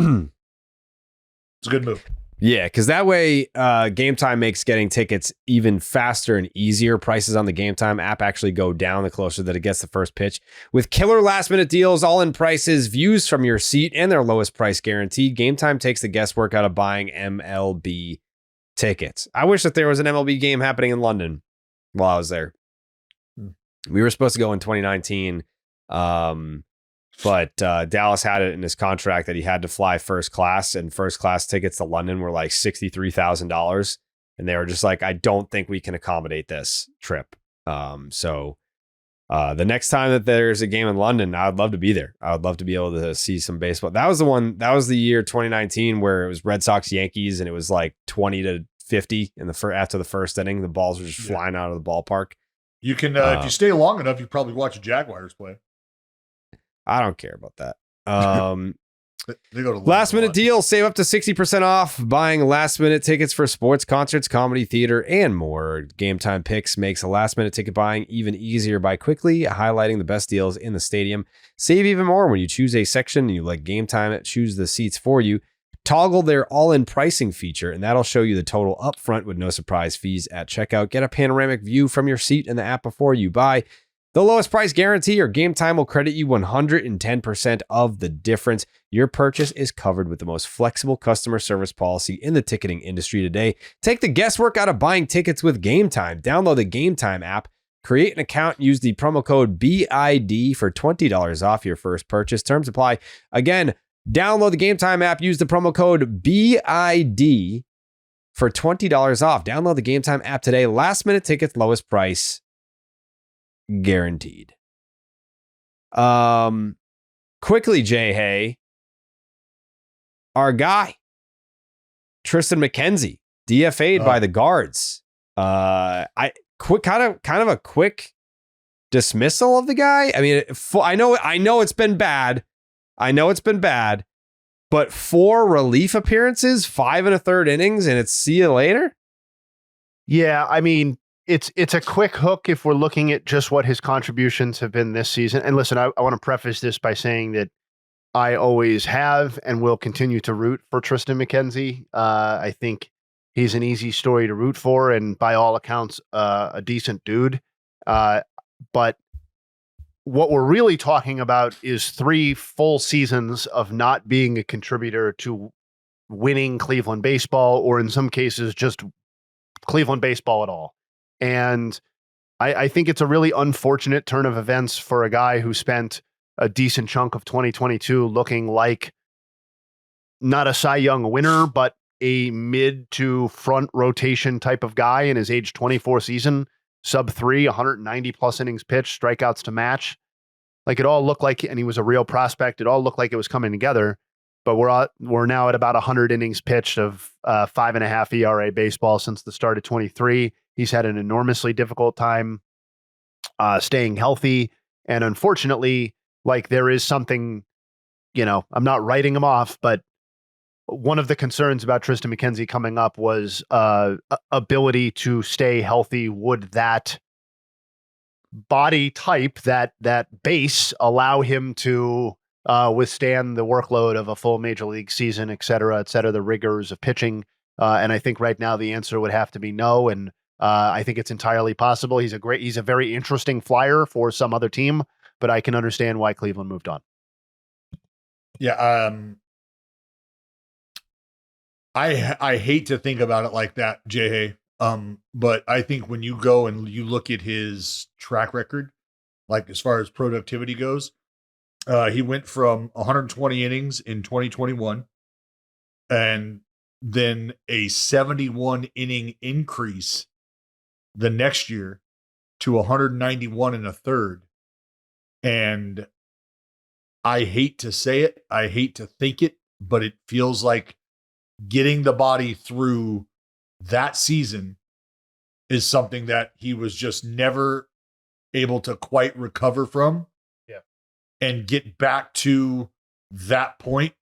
a good move. Yeah, because that way Game Time makes getting tickets even faster and easier. Prices on the Game Time app actually go down the closer that it gets the first pitch. With killer last-minute deals, all-in prices, views from your seat, and their lowest price guarantee, Game Time takes the guesswork out of buying MLB tickets. I wish that there was an MLB game happening in London while I was there. We were supposed to go in 2019, but Dallas had it in his contract that he had to fly first class, and first class tickets to London were like $63,000. And they were just like, I don't think we can accommodate this trip. So the next time that there's a game in London, I would love to be there. I would love to be able to see some baseball. That was the year 2019 where it was Red Sox Yankees, and it was like 20-50 after the first inning. The balls were just flying out of the ballpark. You can, if you stay long enough, you probably watch the Jaguars play. I don't care about that. They go to last minute deal. Save up to 60% off buying last minute tickets for sports, concerts, comedy, theater, and more. Game Time Picks makes a last minute ticket buying even easier by quickly highlighting the best deals in the stadium. Save even more when you choose a section and you let Game Time choose the seats for you. Toggle their all-in pricing feature, and that'll show you the total upfront with no surprise fees at checkout. Get a panoramic view from your seat in the app before you buy. The lowest price guarantee or Game Time will credit you 110% of the difference. Your purchase is covered with the most flexible customer service policy in the ticketing industry today. Take the guesswork out of buying tickets with Game Time. Download the Game Time app, create an account, and use the promo code BID for $20 off your first purchase. Terms apply. Again, download the Game Time app, use the promo code BID for $20 off. Download the Game Time app today. Last minute tickets, lowest price guaranteed. Quickly, Jayhay, our guy, Triston McKenzie, DFA'd by the guards. Kind of a quick dismissal of the guy. I mean, I know it's been bad. But 4 relief appearances, 5 1/3 innings, and it's see you later. Yeah, I mean, it's a quick hook if we're looking at just what his contributions have been this season. And listen, I want to preface this by saying that I always have and will continue to root for Triston McKenzie. I think he's an easy story to root for, and by all accounts, a decent dude. But what we're really talking about is 3 full seasons of not being a contributor to winning Cleveland baseball, or in some cases, just Cleveland baseball at all. And I think it's a really unfortunate turn of events for a guy who spent a decent chunk of 2022 looking like not a Cy Young winner, but a mid to front rotation type of guy in his age 24 season, sub 3, 190 plus innings pitched, strikeouts to match. Like, it all looked like, and he was a real prospect. It all looked like it was coming together, but we're now at about 100 innings pitched of 5.5 ERA baseball since the start of 23. He's had an enormously difficult time staying healthy. And unfortunately, like, there is something, I'm not writing him off, but one of the concerns about Triston McKenzie coming up was ability to stay healthy. Would that body type, that base, allow him to withstand the workload of a full major league season, et cetera, the rigors of pitching. And I think right now the answer would have to be no. And I think it's entirely possible. He's a very interesting flyer for some other team, but I can understand why Cleveland moved on. Yeah. I hate to think about it like that, Jayhay. But I think when you go and you look at his track record, like as far as productivity goes, he went from 120 innings in 2021 and then a 71 inning increase the next year to 191 and a third. And I hate to say it, I hate to think it, but it feels like getting the body through that season is something that he was just never able to quite recover from. Yeah. And get back to that point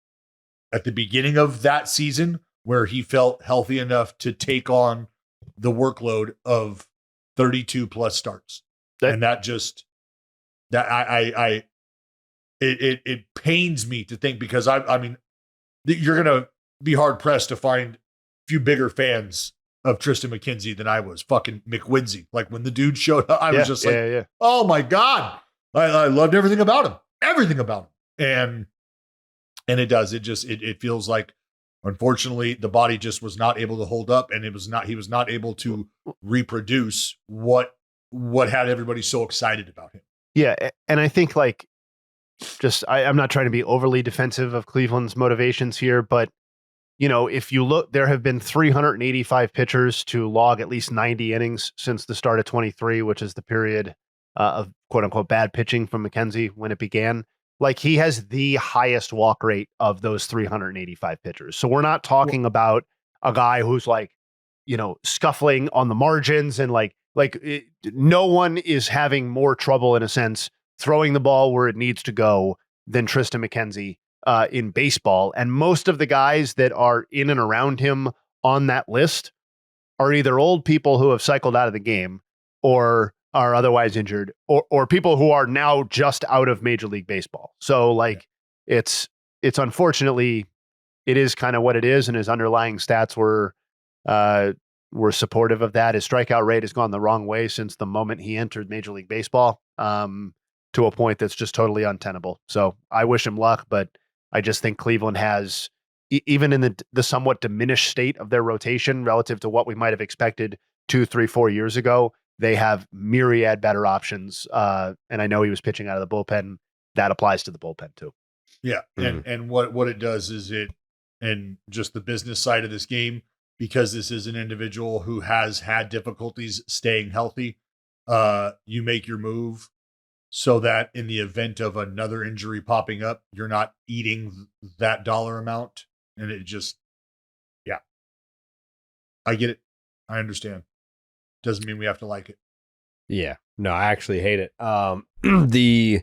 at the beginning of that season where he felt healthy enough to take on the workload of 32 plus starts. And that just, that it pains me to think, because I mean, you're going to be hard pressed to find a few bigger fans of Triston McKenzie than I was. Fucking McKenzie. Like when the dude showed up, I was just like, oh my God. I loved everything about him. And it does. It feels like, unfortunately, the body just was not able to hold up, and he was not able to reproduce what had everybody so excited about him. Yeah. And I think like, I'm not trying to be overly defensive of Cleveland's motivations here, but you know, if you look, there have been 385 pitchers to log at least 90 innings since the start of 23, which is the period of quote unquote bad pitching from McKenzie when it began. Like, he has the highest walk rate of those 385 pitchers. So we're not talking about a guy who's like, you know, scuffling on the margins and no one is having more trouble in a sense throwing the ball where it needs to go than Triston McKenzie in baseball. And most of the guys that are in and around him on that list are either old people who have cycled out of the game or are otherwise injured, or people who are now just out of Major League Baseball. So like, it's unfortunately, it is kind of what it is. And his underlying stats were supportive of that. His strikeout rate has gone the wrong way since the moment he entered Major League Baseball, to a point that's just totally untenable. So I wish him luck, but I just think Cleveland has, even in the somewhat diminished state of their rotation relative to what we might have expected 2, 3, 4 years ago, they have myriad better options. And I know he was pitching out of the bullpen. That applies to the bullpen too. Yeah. And what it does is and just the business side of this game, because this is an individual who has had difficulties staying healthy, you make your move so that in the event of another injury popping up, you're not eating that dollar amount. And it just, yeah, I get it. I understand. Doesn't mean we have to like it. Yeah, no, I actually hate it. The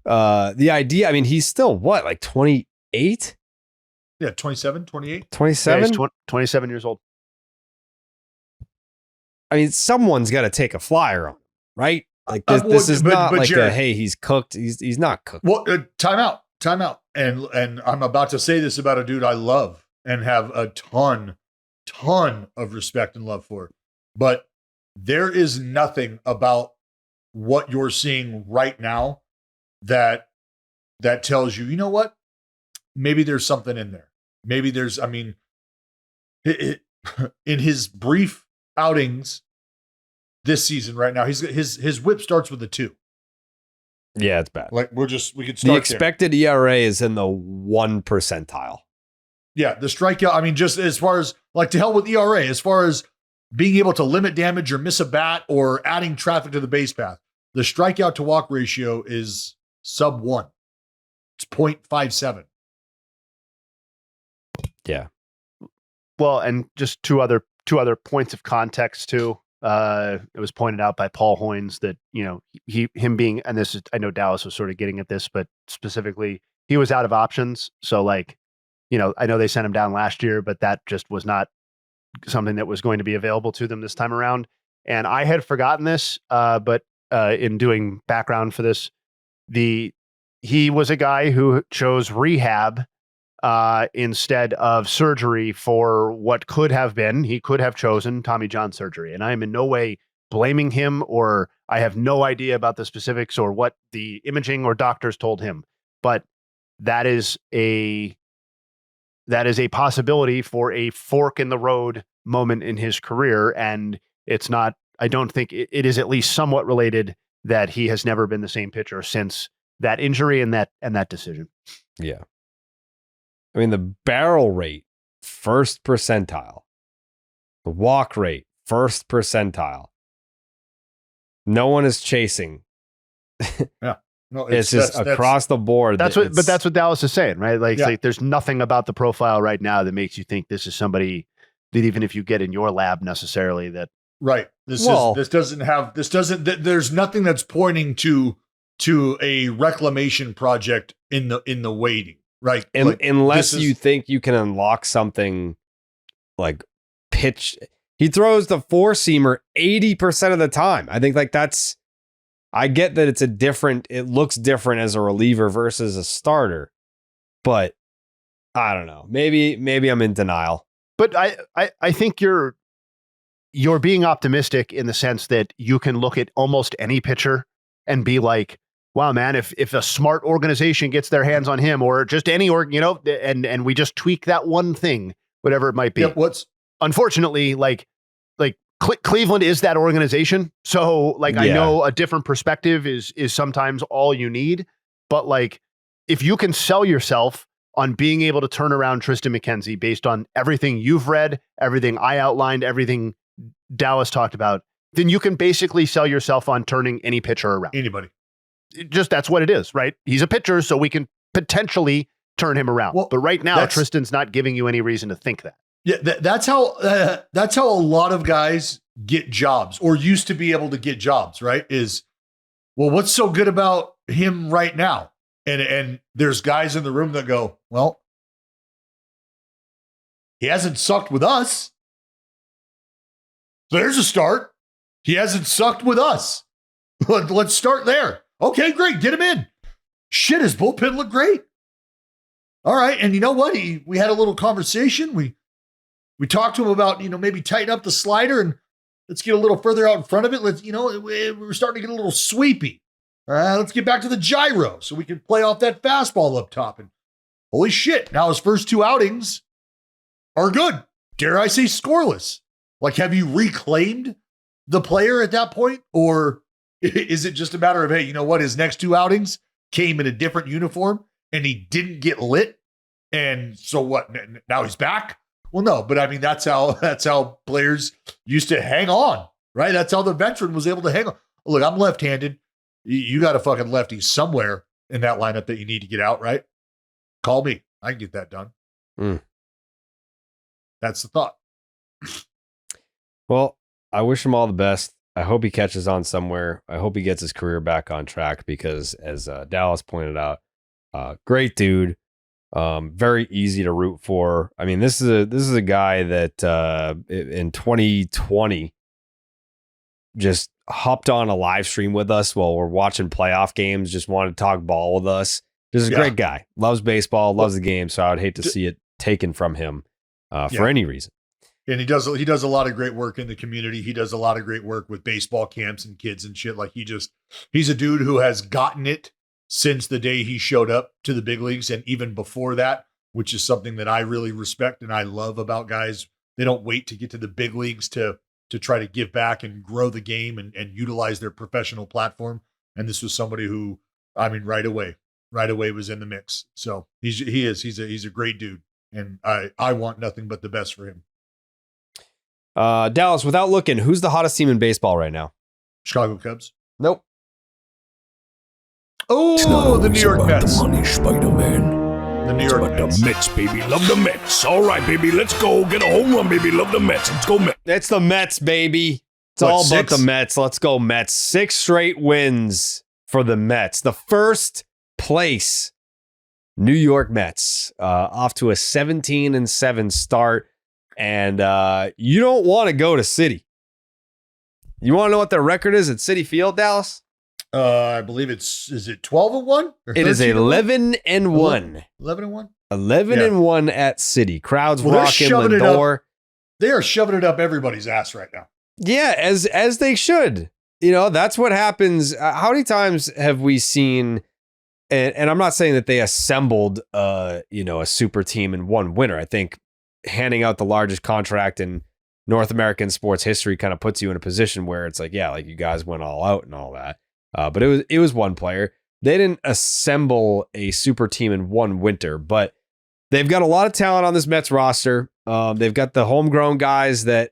idea, I mean, he's still what, like 28? Yeah, 27, 28. 27? Yeah, 27 years old. I mean, someone's got to take a flyer on him, right? Like this is not like Jared, hey, he's cooked. He's not cooked. Well, time out. And I'm about to say this about a dude I love and have a ton of respect and love for. But there is nothing about what you're seeing right now that tells you, you know what? Maybe there's something in there. Maybe there's, I mean, in his brief outings this season right now, his whip starts with a 2. Yeah, it's bad. Like we could start the expected there. ERA is in the 1 percentile. Yeah, the strikeout. I mean, just as far as like, to hell with ERA, as far as being able to limit damage or miss a bat or adding traffic to the base path, the strikeout to walk ratio is sub 1. It's 0.57. Yeah. Well, and just two other points of context too. It was pointed out by Paul Hoynes that, you know, him being, and this is, I know Dallas was sort of getting at this, but specifically he was out of options. So like, you know, I know they sent him down last year, but that just was not something that was going to be available to them this time around. And I had forgotten this, but in doing background for this, the he was a guy who chose rehab instead of surgery for what could have been. He could have chosen Tommy John surgery, and I am in no way blaming him, or I have no idea about the specifics or what the imaging or doctors told him. But that is a possibility for a fork in the road moment in his career, and it's not. I don't think it is at least somewhat related that he has never been the same pitcher since that injury and that decision. Yeah. I mean, the barrel rate, first percentile. The walk rate, first percentile. No one is chasing. Yeah. No, it's just across the board. But that's what Dallas is saying, right? Like, like there's nothing about the profile right now that makes you think this is somebody that even if you get in your lab necessarily that. Right. There's nothing that's pointing to a reclamation project in the waiting. Right. Unless you think you can unlock something like pitch. He throws the four-seamer 80% of the time. I think I get that it looks different as a reliever versus a starter, but I don't know. Maybe I'm in denial. But I think you're being optimistic in the sense that you can look at almost any pitcher and be like, wow, man, if a smart organization gets their hands on him or just any and we just tweak that one thing, whatever it might be. Yep, unfortunately, like Cleveland is that organization. So I know a different perspective is sometimes all you need, but like, if you can sell yourself on being able to turn around Triston McKenzie based on everything you've read, everything I outlined, everything Dallas talked about, then you can basically sell yourself on turning any pitcher around. Anybody. Just that's what it is, right? He's a pitcher, so we can potentially turn him around. Well, but right now, Triston's not giving you any reason to think that. Yeah, that's how a lot of guys get jobs or used to be able to get jobs, right? Is, well, what's so good about him right now? And there's guys in the room that go, well, he hasn't sucked with us. So there's a start. He hasn't sucked with us. Let's start there. Okay, great. Get him in. Shit, his bullpen looked great. All right. And you know what? We had a little conversation. We talked to him about, maybe tighten up the slider and let's get a little further out in front of it. We're starting to get a little sweepy. Let's get back to the gyro so we can play off that fastball up top. And holy shit, now his first two outings are good. Dare I say scoreless? Like, have you reclaimed the player at that point? Or is it just a matter of, hey, you know what? His next two outings came in a different uniform and he didn't get lit. And so what? Now he's back? Well, no, but I mean, that's how players used to hang on, right? That's how the veteran was able to hang on. Look, I'm left-handed. You got a fucking lefty somewhere in that lineup that you need to get out, right? Call me. I can get that done. That's the thought. Well, I wish him all the best. I hope he catches on somewhere. I hope he gets his career back on track because, as Dallas pointed out, great dude, very easy to root for. I mean, this is a guy that in 2020 just hopped on a live stream with us while we're watching playoff games. Just wanted to talk ball with us. Just a great guy. Loves baseball. Loves the game. So I would hate to see it taken from him for any reason. And he does a lot of great work in the community. He does a lot of great work with baseball camps and kids and shit. Like he's a dude who has gotten it since the day he showed up to the big leagues. And even before that, which is something that I really respect and I love about guys. They don't wait to get to the big leagues to try to give back and grow the game and utilize their professional platform. And this was somebody who, I mean, right away was in the mix. So he's a great dude. And I want nothing but the best for him. Dallas, without looking, who's the hottest team in baseball right now? Chicago Cubs. Nope. Oh, the New York Mets. The money, Spider-Man. The New York Mets. The Mets, baby. Love the Mets. All right, baby. Let's go. Get a home run, baby. Love the Mets. Let's go, Mets. It's the Mets, baby. It's all about the Mets. Let's go, Mets. 6 straight wins for the Mets. The first place New York Mets off to a 17-7 start. And you don't want to go to City. You want to know what their record is at Citi Field, Dallas? I believe is it 12-1? It is 11-1. 11-1? 11-1 at City. Crowds Well, they're rocking shoving it Lindor. They are shoving it up everybody's ass right now. Yeah, as they should. You know, that's what happens. How many times have we seen, and I'm not saying that they assembled, a super team in one winter. I think handing out the largest contract in North American sports history kind of puts you in a position where it's like, yeah, like you guys went all out and all that. But it was one player. They didn't assemble a super team in one winter, but they've got a lot of talent on this Mets roster. They've got the homegrown guys that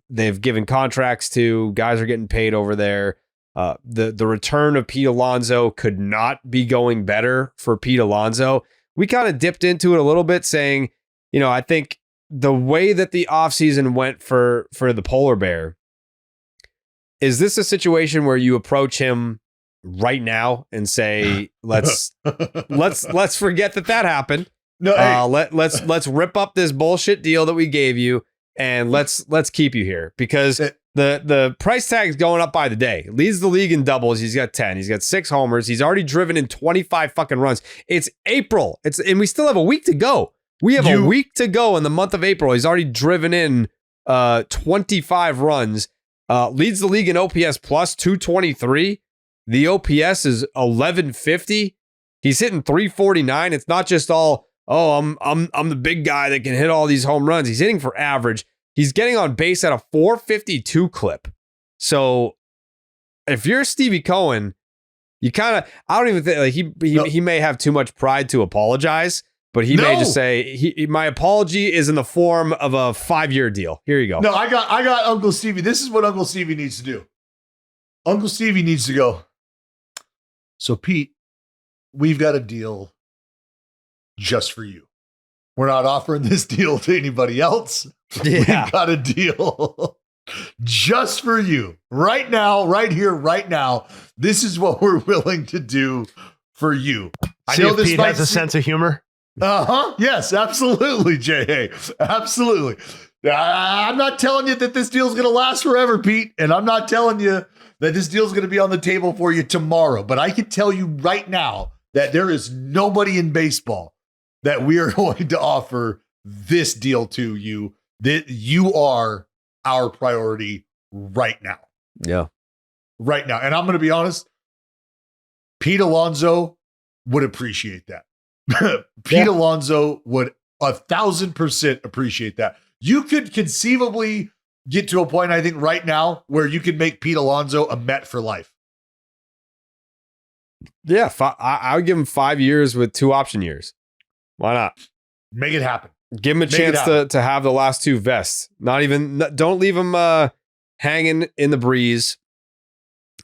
they've given contracts to. Guys are getting paid over there. The return of Pete Alonso could not be going better for Pete Alonso. We kind of dipped into it a little bit saying, I think the way that the offseason went for the polar bear, is this a situation where you approach him right now and say, let's forget that happened. No, hey. Let's rip up this bullshit deal that we gave you and let's keep you here, because the price tag is going up by the day. Leads the league in doubles. He's got 10. He's got 6 homers. He's already driven in 25 fucking runs. It's April. And we still have a week to go. We have a week to go in the month of April. He's already driven in 25 runs. Leads the league in OPS plus 223. The OPS is 1150. He's hitting 349. It's not just all, I'm the big guy that can hit all these home runs. He's hitting for average. He's getting on base at a 452 clip. So if you're Stevie Cohen, you kind of, I don't even think like he may have too much pride to apologize, but he may just say, my apology is in the form of a 5-year deal. Here you go. No, I got Uncle Stevie. This is what Uncle Stevie needs to do. Uncle Stevie needs to go, so Pete, we've got a deal just for you. We're not offering this deal to anybody else. Yeah. We've got a deal just for you. Right now, right here, right now. This is what we're willing to do for you. I know this Pete has a sense of humor. Yes, absolutely, Jayhay. Absolutely. I'm not telling you that this deal's going to last forever, Pete. And I'm not telling you that this deal's going to be on the table for you tomorrow. But I can tell you right now that there is nobody in baseball that we are going to offer this deal to you. That you are our priority right now. Yeah. Right now. And I'm going to be honest, Pete Alonso would appreciate that. Pete Alonso would 1,000% appreciate that. You could conceivably get to a point, I think, right now where you could make Pete Alonso a Met for life. Yeah, I would give him 5 years with 2 option years. Why not? Make it happen. Give him a chance to have the last 2 vests. Don't leave him hanging in the breeze.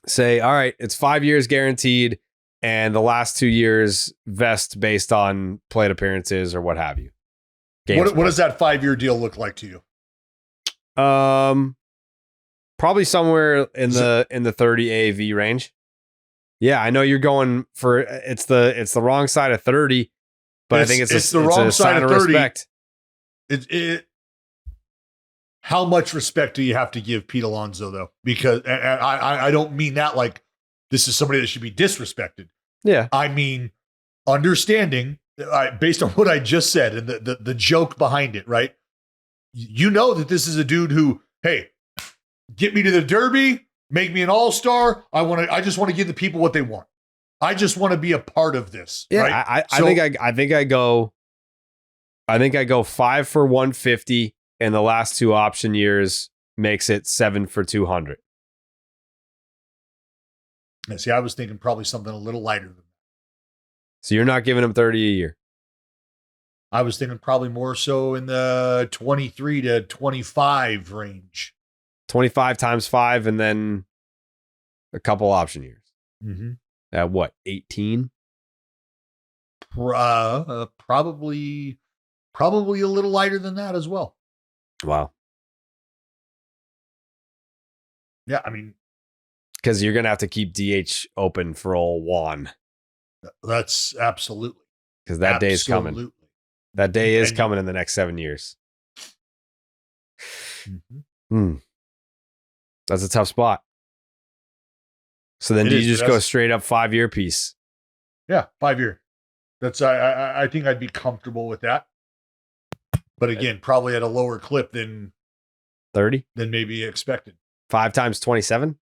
Say, all right, it's 5 years guaranteed, and the last 2 years vest based on plate appearances or what have you. What does that 5-year deal look like to you? Probably somewhere in the 30 AAV range. Yeah, I know you're going for it's the wrong side of 30, but I think it's the wrong side of 30. Respect. How much respect do you have to give Pete Alonso though? Because I don't mean that like this is somebody that should be disrespected. Yeah, I mean understanding based on what I just said and the joke behind it, right? You know that this is a dude who, hey, get me to the Derby, make me an all-star. I just want to give the people what they want. I just want to be a part of this. Yeah, right? I think I go 5 for 150, and the last 2 option years makes it 7 for 200. Yeah, see, I was thinking probably something a little lighter than that. So you're not giving him 30 a year. I was thinking probably more so in the 23 to 25 range. 25 times 5, and then a couple option years. Mm-hmm. At what, 18? Probably a little lighter than that as well. Wow. Yeah, I mean, because you're gonna have to keep DH open for old Juan. That's absolutely because that day is coming. That day is coming in the next 7 years. Mm-hmm. That's a tough spot. So then do you just go straight up 5-year piece? Yeah, 5-year. That's I think I'd be comfortable with that. But again, probably at a lower clip than 30 than maybe expected. 5 times 27.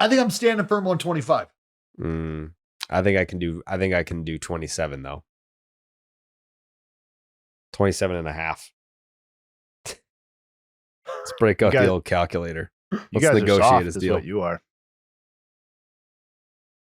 I think I'm standing firm on 25. I think I can do 27 though. 27 and a half. Let's break out the old calculator. You guys negotiate are soft, is deal. What you are.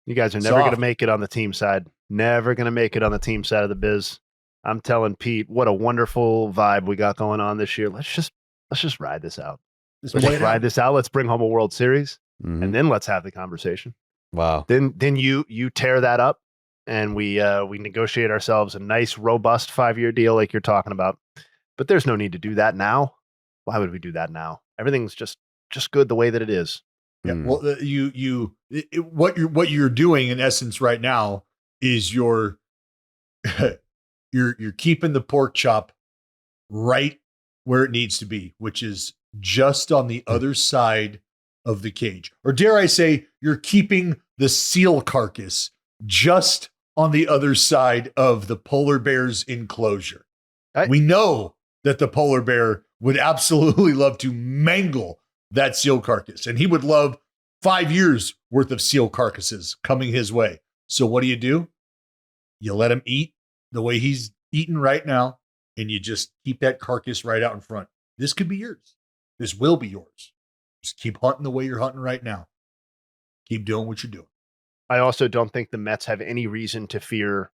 You guys are never going to make it on the team side. Never going to make it on the team side of the biz. I'm telling Pete, what a wonderful vibe we got going on this year. Let's just ride this out. Let's ride this out. Let's bring home a World Series, and then let's have the conversation. Wow. Then you tear that up, and we negotiate ourselves a nice, robust 5-year deal like you're talking about. But there's no need to do that now. Why would we do that now? Everything's just good the way that it is. Yeah. Well, what you're doing in essence right now is you're keeping the pork chop right where it needs to be, which is just on the other side of the cage. Or dare I say, you're keeping the seal carcass just on the other side of the polar bear's enclosure. We know that the polar bear would absolutely love to mangle that seal carcass, and he would love 5 years worth of seal carcasses coming his way. So what do? You let him eat the way he's eating right now, and you just keep that carcass right out in front. This could be yours. This will be yours. Just keep hunting the way you're hunting right now. Keep doing what you're doing. I also don't think the Mets have any reason to fear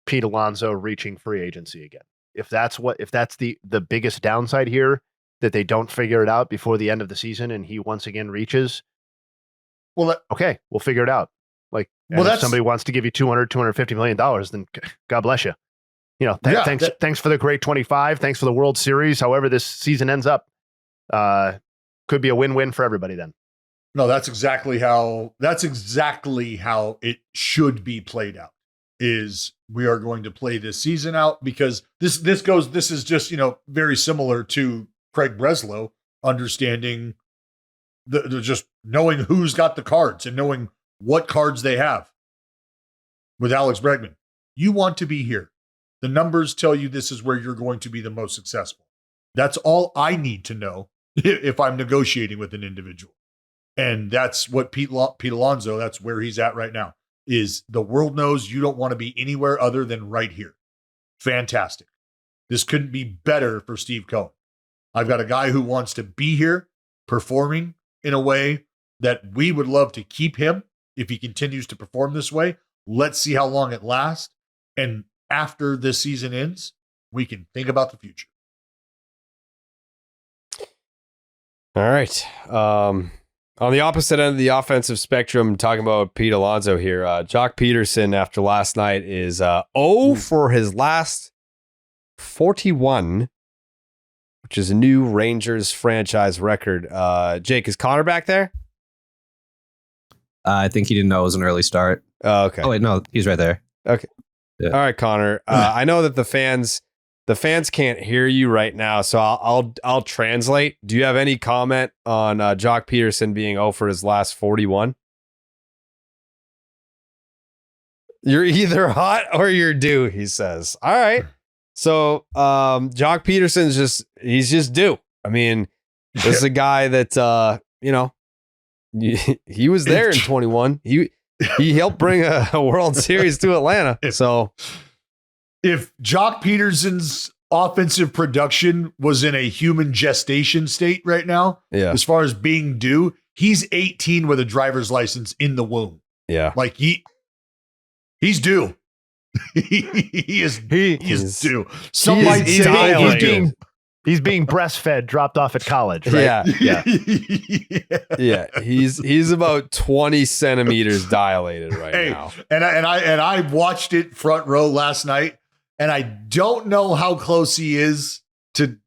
Pete Alonso reaching free agency again. If that's the biggest downside here, that they don't figure it out before the end of the season and he once again reaches, okay, we'll figure it out. If somebody wants to give you $250 million, then God bless you. Thanks for the great 25. Thanks for the World Series. However this season ends up, could be a win-win for everybody then. No, that's exactly how it should be played out. Is we are going to play this season out because this is just, very similar to Craig Breslow understanding the just knowing who's got the cards and knowing what cards they have with Alex Bregman. You want to be here. The numbers tell you this is where you're going to be the most successful. That's all I need to know if I'm negotiating with an individual. And that's what Pete Alonso, that's where he's at right now, is the world knows you don't want to be anywhere other than right here. Fantastic. This couldn't be better for Steve Cohen. I've got a guy who wants to be here performing in a way that we would love to keep him if he continues to perform this way. Let's see how long it lasts. And after this season ends, we can think about the future. All right. On the opposite end of the offensive spectrum, talking about Pete Alonso here, Jock Peterson after last night is 0 for his last 41, which is a new Rangers franchise record. Jake, is Connor back there? I think he didn't know it was an early start. Oh, okay. Oh, wait, no, he's right there. Okay. Yeah. All right, Connor. I know that the fans can't hear you right now, so I'll translate. Do you have any comment on Jock Peterson being 0 for his last 41? You're either hot or you're due, he says. All right. So Jock Peterson's he's just due. I mean, this is a guy that he was there in 21. He helped bring a World Series to Atlanta. So if Jock Peterson's offensive production was in a human gestation state right now, as far as being due, he's 18 with a driver's license in the womb. Yeah. Like he's due. he is due. Some might say he's being breastfed, dropped off at college, right? Yeah. Yeah. He's about 20 centimeters dilated right now. And I watched it front row last night, and I don't know how close he is to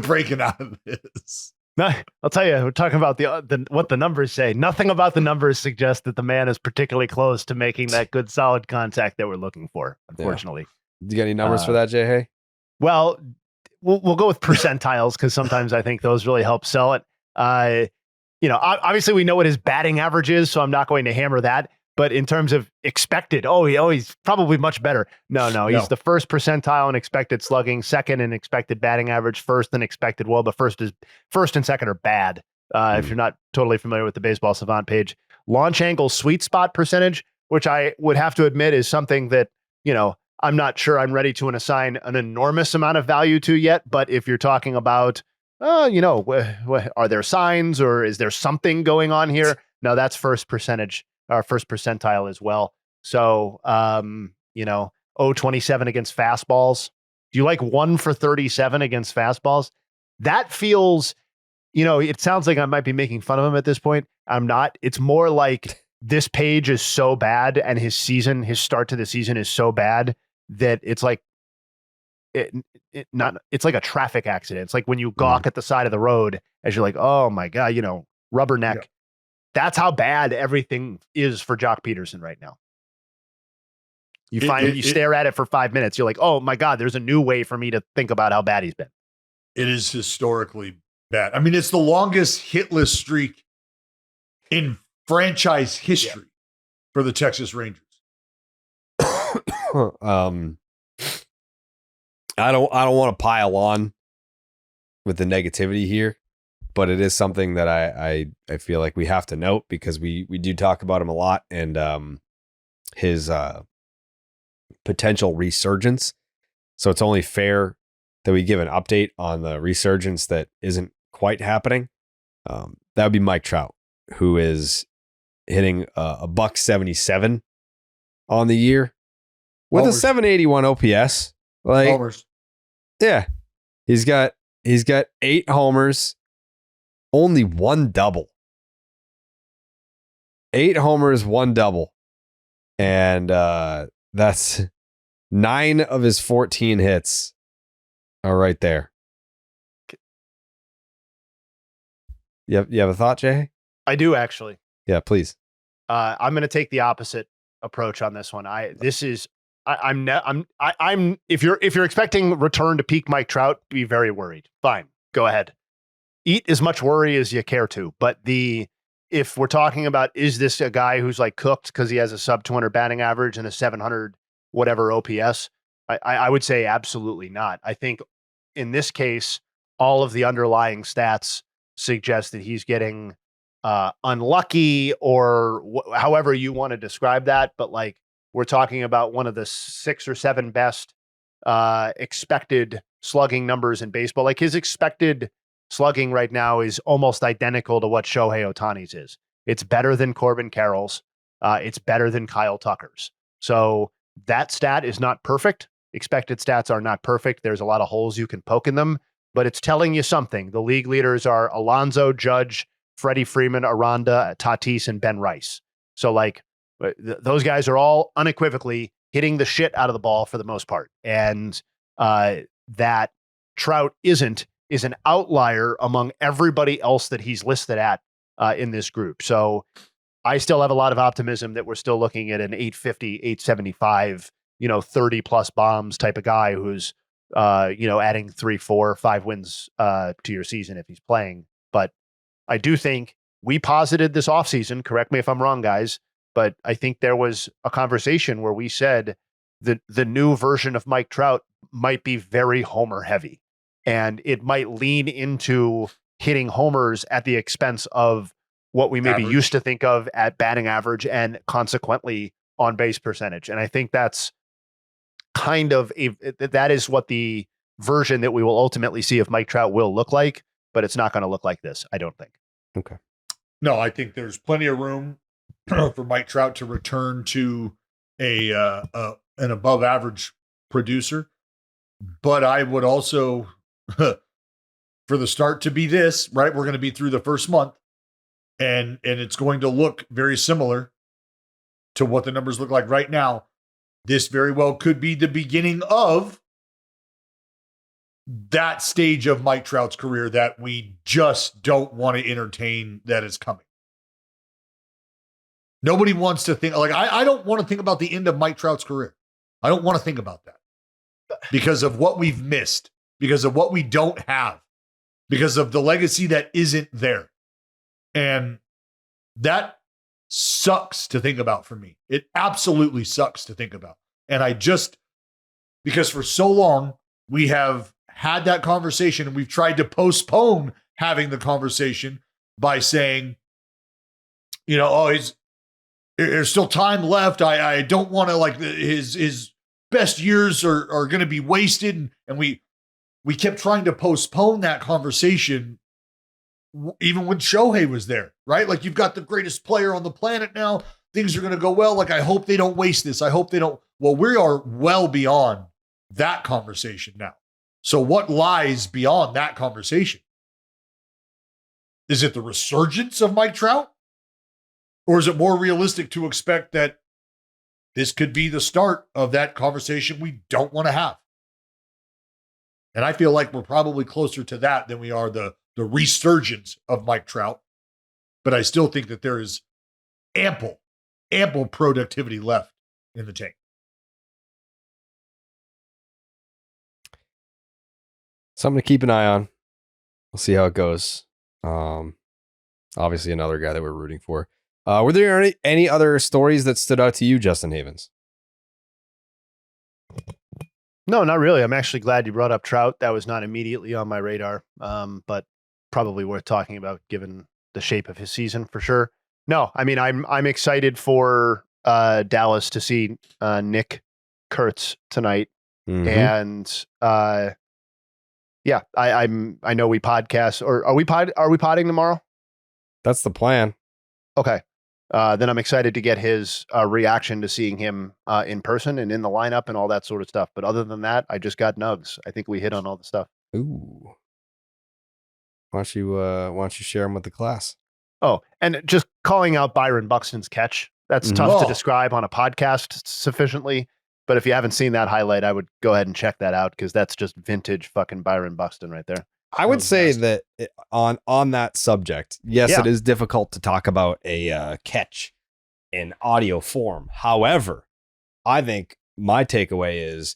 breaking out of this. No, I'll tell you, we're talking about what the numbers say. Nothing about the numbers suggest that the man is particularly close to making that good, solid contact that we're looking for, unfortunately. Yeah. You got any numbers for that, Jayhay? Well, we'll go with percentiles because sometimes I think those really help sell it. Obviously we know what his batting average is, so I'm not going to hammer that. But in terms of expected, he's probably much better. No, he's the first percentile in expected slugging, second in expected batting average, first in expected WOBA. First and second are bad. If you're not totally familiar with the Baseball Savant page, launch angle sweet spot percentage, which I would have to admit is something that, I'm not sure I'm ready to assign an enormous amount of value to yet. But if you're talking about, are there signs or is there something going on here? No, that's first percentile as well. So, 0.27 against fastballs. Do you like 1 for 37 against fastballs? That feels, it sounds like I might be making fun of him at this point. I'm not. It's more like this page is so bad and his start to the season is so bad that it's like, it's like a traffic accident. It's like when you gawk at the side of the road as you're like, oh my God, rubberneck. Yeah. That's how bad everything is for Jock Peterson right now. You stare at it for 5 minutes. You're like, oh my God, there's a new way for me to think about how bad he's been. It is historically bad. I mean, it's the longest hitless streak in franchise history for the Texas Rangers. I don't want to pile on with the negativity here, but it is something that I feel like we have to note because we do talk about him a lot and his potential resurgence. So it's only fair that we give an update on the resurgence that isn't quite happening. That would be Mike Trout, who is hitting a $177 on the year with a 781 OPS. Like, homers. Yeah, he's got 8 homers, only 1 double. 8 homers, 1 double, and that's 9 of his 14 hits are right there. You have a thought, Jay? I do actually. Yeah, please. I'm going to take the opposite approach on this one. If you're expecting return to peak Mike Trout, be very worried. Fine, go ahead. Eat as much worry as you care to. But if we're talking about, is this a guy who's like cooked because he has a sub 200 batting average and a 700 whatever OPS? I would say absolutely not. I think in this case, all of the underlying stats suggest that he's getting unlucky or however you want to describe that. But like, we're talking about one of the 6 or 7 best expected slugging numbers in baseball. Like his expected slugging right now is almost identical to what Shohei Ohtani's is. It's better than Corbin Carroll's. It's better than Kyle Tucker's. So that stat is not perfect. Expected stats are not perfect. There's a lot of holes you can poke in them, but it's telling you something. The league leaders are Alonso, Judge, Freddie Freeman, Aranda, Tatis, and Ben Rice. So like those guys are all unequivocally hitting the shit out of the ball for the most part. And that Trout is an outlier among everybody else that he's listed at in this group. So I still have a lot of optimism that we're still looking at an 850, 875, 30 plus bombs type of guy who's, adding 3, 4, 5 wins to your season if he's playing. But I do think we posited this offseason, correct me if I'm wrong, guys, but I think there was a conversation where we said the new version of Mike Trout might be very homer heavy, and it might lean into hitting homers at the expense of what we maybe used to think of at batting average and consequently on base percentage. And I think that's kind of that is what the version that we will ultimately see of Mike Trout will look like, but it's not going to look like this, I don't think. Okay. No, I think there's plenty of room for Mike Trout to return to an above average producer. But I would also, for the start to be this, right? We're going to be through the first month and it's going to look very similar to what the numbers look like right now. This very well could be the beginning of that stage of Mike Trout's career that we just don't want to entertain that is coming. Nobody wants to think, like, I don't want to think about the end of Mike Trout's career. I don't want to think about that because of what we've missed, because of what we don't have, because of the legacy that isn't there. And that sucks to think about for me. It absolutely sucks to think about. And because for so long we have had that conversation and we've tried to postpone having the conversation by saying, there's still time left. I don't want to his best years are going to be wasted. And we kept trying to postpone that conversation even when Shohei was there, right? Like, you've got the greatest player on the planet now. Things are going to go well. Like, I hope they don't waste this. I hope they don't. Well, we are well beyond that conversation now. So what lies beyond that conversation? Is it the resurgence of Mike Trout? Or is it more realistic to expect that this could be the start of that conversation we don't want to have? And I feel like we're probably closer to that than we are the resurgence of Mike Trout. But I still think that there is ample productivity left in the tank. Something to keep an eye on. We'll see how it goes. Obviously another guy that we're rooting for. Were there any other stories that stood out to you, Justin Havens? No, not really. I'm actually glad you brought up Trout. That was not immediately on my radar, but probably worth talking about given the shape of his season for sure. No, I mean, I'm excited for Dallas to see Nick Kurtz tonight, and yeah, I know we podcast, or are we podding tomorrow? That's the plan. Okay. Then I'm excited to get his reaction to seeing him in person and in the lineup and all that sort of stuff. But other than that, I just got Nuggs. I think we hit on all the stuff. Ooh. Why don't you share them with the class? Oh, and just calling out Byron Buxton's catch. That's tough to describe on a podcast sufficiently. But if you haven't seen that highlight, I would go ahead and check that out because that's just vintage fucking Byron Buxton right there. I would say that on that subject, yes, it is difficult to talk about a catch in audio form. However, I think my takeaway is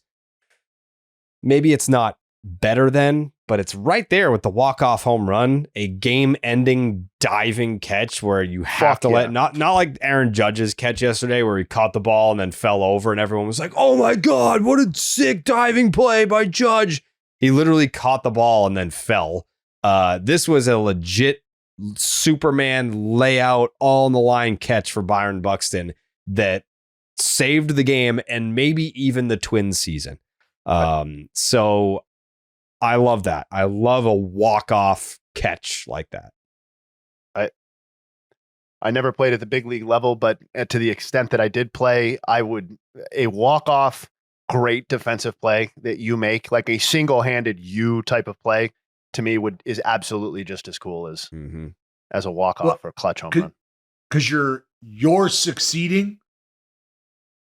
maybe it's not better than, but it's right there with the walk-off home run, a game-ending diving catch where you have to let, not like Aaron Judge's catch yesterday where he caught the ball and then fell over and everyone was like, oh my God, what a sick diving play by Judge. He literally caught the ball and then fell. This was a legit Superman layout, all in the line catch for Byron Buxton that saved the game and maybe even the Twins season. So I love that. I love a walk-off catch like that. I never played at the big league level, but to the extent that I did play, a walk-off great defensive play that you make, like a single-handed type of play, to me is absolutely just as cool as a walk-off or clutch home run. Because you're succeeding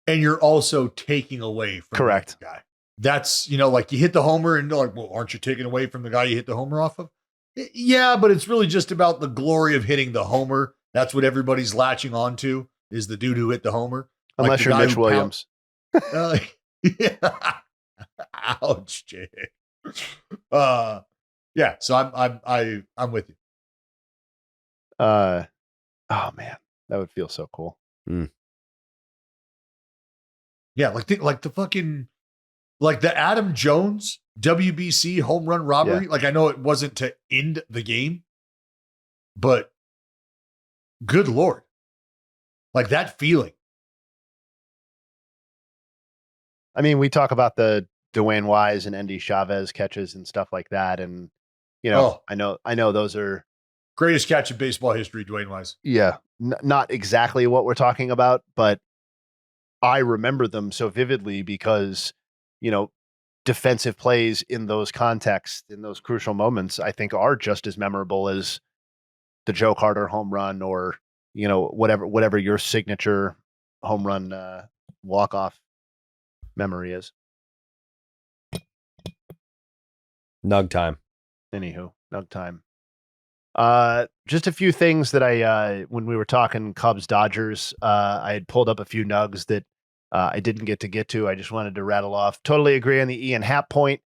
and you're also taking away from the guy. That's, like you hit the homer and like, well, aren't you taking away from the guy you hit the homer off of? Yeah, but it's really just about the glory of hitting the homer. That's what everybody's latching onto, is the dude who hit the homer. Unless you're Mitch Williams. Yeah. Ouch, Jay. Yeah, so I'm with you. Oh man, that would feel so cool. Yeah, like the fucking, like the Adam Jones WBC home run robbery. Yeah. Like, I know it wasn't to end the game, but good Lord, like that feeling. I mean, we talk about the Dwayne Wise and Endy Chavez catches and stuff like that. And, I know those are greatest catch in baseball history, Dwayne Wise. Yeah. Not exactly what we're talking about, but I remember them so vividly because, defensive plays in those contexts, in those crucial moments, I think are just as memorable as the Joe Carter home run or, whatever your signature home run walk-off memory is. Nug time. Anywho, Nug time. Just a few things that when we were talking Cubs Dodgers, I had pulled up a few nugs that I didn't get to. I just wanted to rattle off. Totally agree on the Ian Happ point.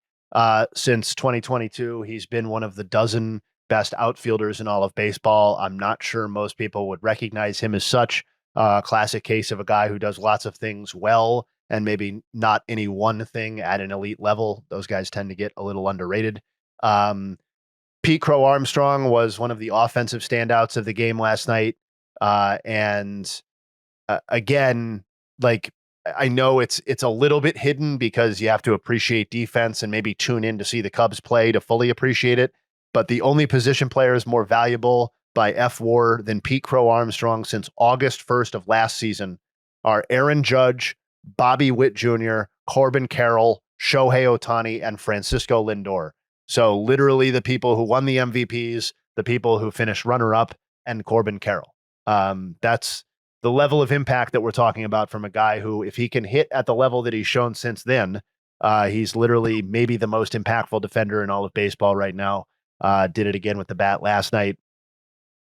Since 2022, he's been one of the dozen best outfielders in all of baseball. I'm not sure most people would recognize him as such. Classic case of a guy who does lots of things well and maybe not any one thing at an elite level. Those guys tend to get a little underrated. Pete Crow Armstrong was one of the offensive standouts of the game last night. Again, like, I know it's a little bit hidden because you have to appreciate defense and maybe tune in to see the Cubs play to fully appreciate it. But the only position players more valuable by F-WAR than Pete Crow Armstrong since August 1st of last season are Aaron Judge, Bobby Witt Jr., Corbin Carroll, Shohei Ohtani, and Francisco Lindor. So literally the people who won the MVPs, the people who finished runner-up, and Corbin Carroll. That's the level of impact that we're talking about from a guy who, if he can hit at the level that he's shown since then, he's literally maybe the most impactful defender in all of baseball right now. Did it again with the bat last night.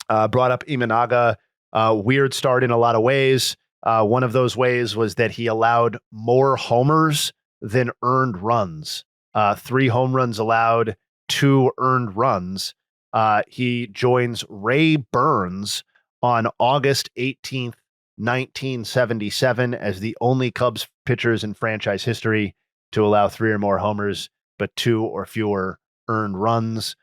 Brought up Imanaga. Weird start in a lot of ways. One of those ways was that he allowed more homers than earned runs. 3 home runs allowed, 2 earned runs. He joins Ray Burns on August 18th, 1977 as the only Cubs pitchers in franchise history to allow 3 or more homers, but 2 or fewer earned runs.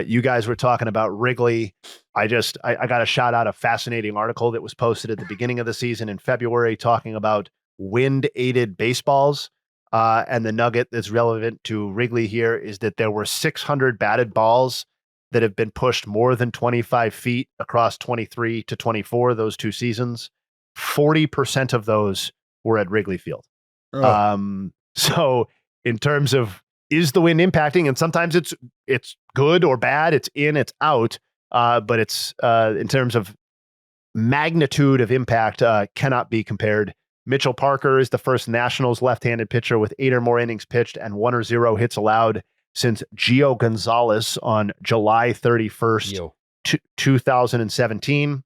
You guys were talking about Wrigley. I got to shout out a fascinating article that was posted at the beginning of the season in February talking about wind-aided baseballs. And the nugget that's relevant to Wrigley here is that there were 600 batted balls that have been pushed more than 25 feet across 23 to 24, those 2 seasons. 40% of those were at Wrigley Field. Oh. So in terms of, is the wind impacting? And sometimes it's good or bad. It's in, it's out. But it's in terms of magnitude of impact, cannot be compared. Mitchell Parker is the first Nationals left-handed pitcher with 8 or more innings pitched and 1 or 0 hits allowed since Gio Gonzalez on July 31st, 2017.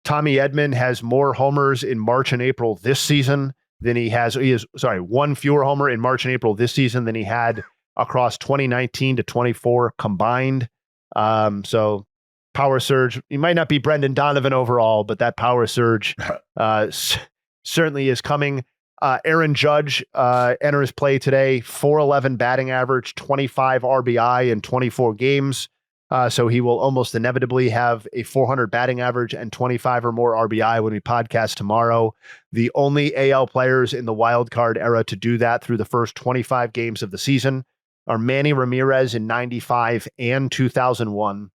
Tommy Edman has more homers in March and April this season than he has. One fewer homer in March and April this season than he had across 2019 to 24 combined. So power surge. He might not be Brendan Donovan overall, but that power surge certainly is coming. Aaron Judge enters play today, 411 batting average, 25 RBI in 24 games. So he will almost inevitably have a 400 batting average and 25 or more RBI when we podcast tomorrow. The only AL players in the wild card era to do that through the first 25 games of the season are Manny Ramirez in 95 and 2001,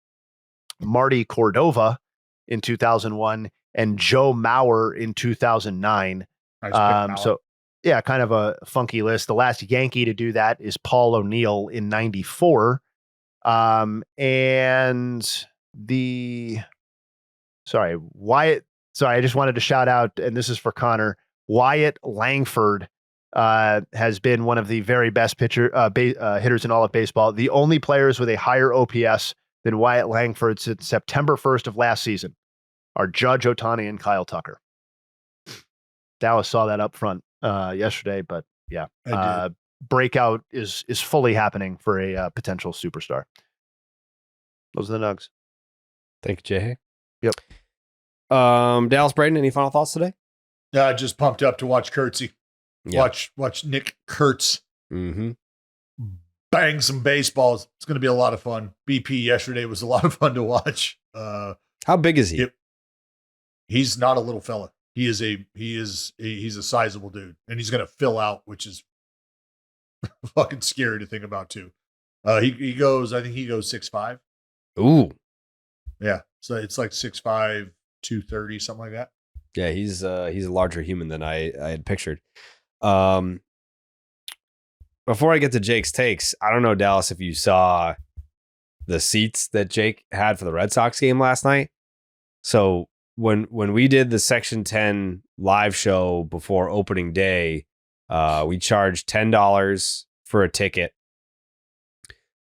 Marty Cordova in 2001, and Joe Mauer in 2009. So yeah, kind of a funky list. The last Yankee to do that is Paul O'Neill in 94. Wyatt, I just wanted to shout out, and this is for Connor, Wyatt Langford has been one of the very best hitters in all of baseball. The only players with a higher OPS than Wyatt Langford since September 1st of last season are Judge, Ohtani, and Kyle Tucker. Dallas saw that up front yesterday, but yeah, breakout is fully happening for a potential superstar. Those are the Nugs. Thank you, Jayhay. Yep. Dallas Braden, any final thoughts today? Yeah, just pumped up to watch Kurtzy. Yeah. Watch Nick Kurtz Mm-hmm. bang some baseballs. It's going to be a lot of fun. BP yesterday was a lot of fun to watch. How big is he? He's not a little fella. He's a sizable dude, and he's going to fill out, which is fucking scary to think about too. I think he goes 6'5". Ooh. Yeah. So it's like 6'5", 230, something like that. Yeah, he's a larger human than I had pictured. Before I get to Jake's takes, I don't know, Dallas, if you saw the seats that Jake had for the Red Sox game last night. So when we did the Section 10 live show before opening day, we charged $10 for a ticket,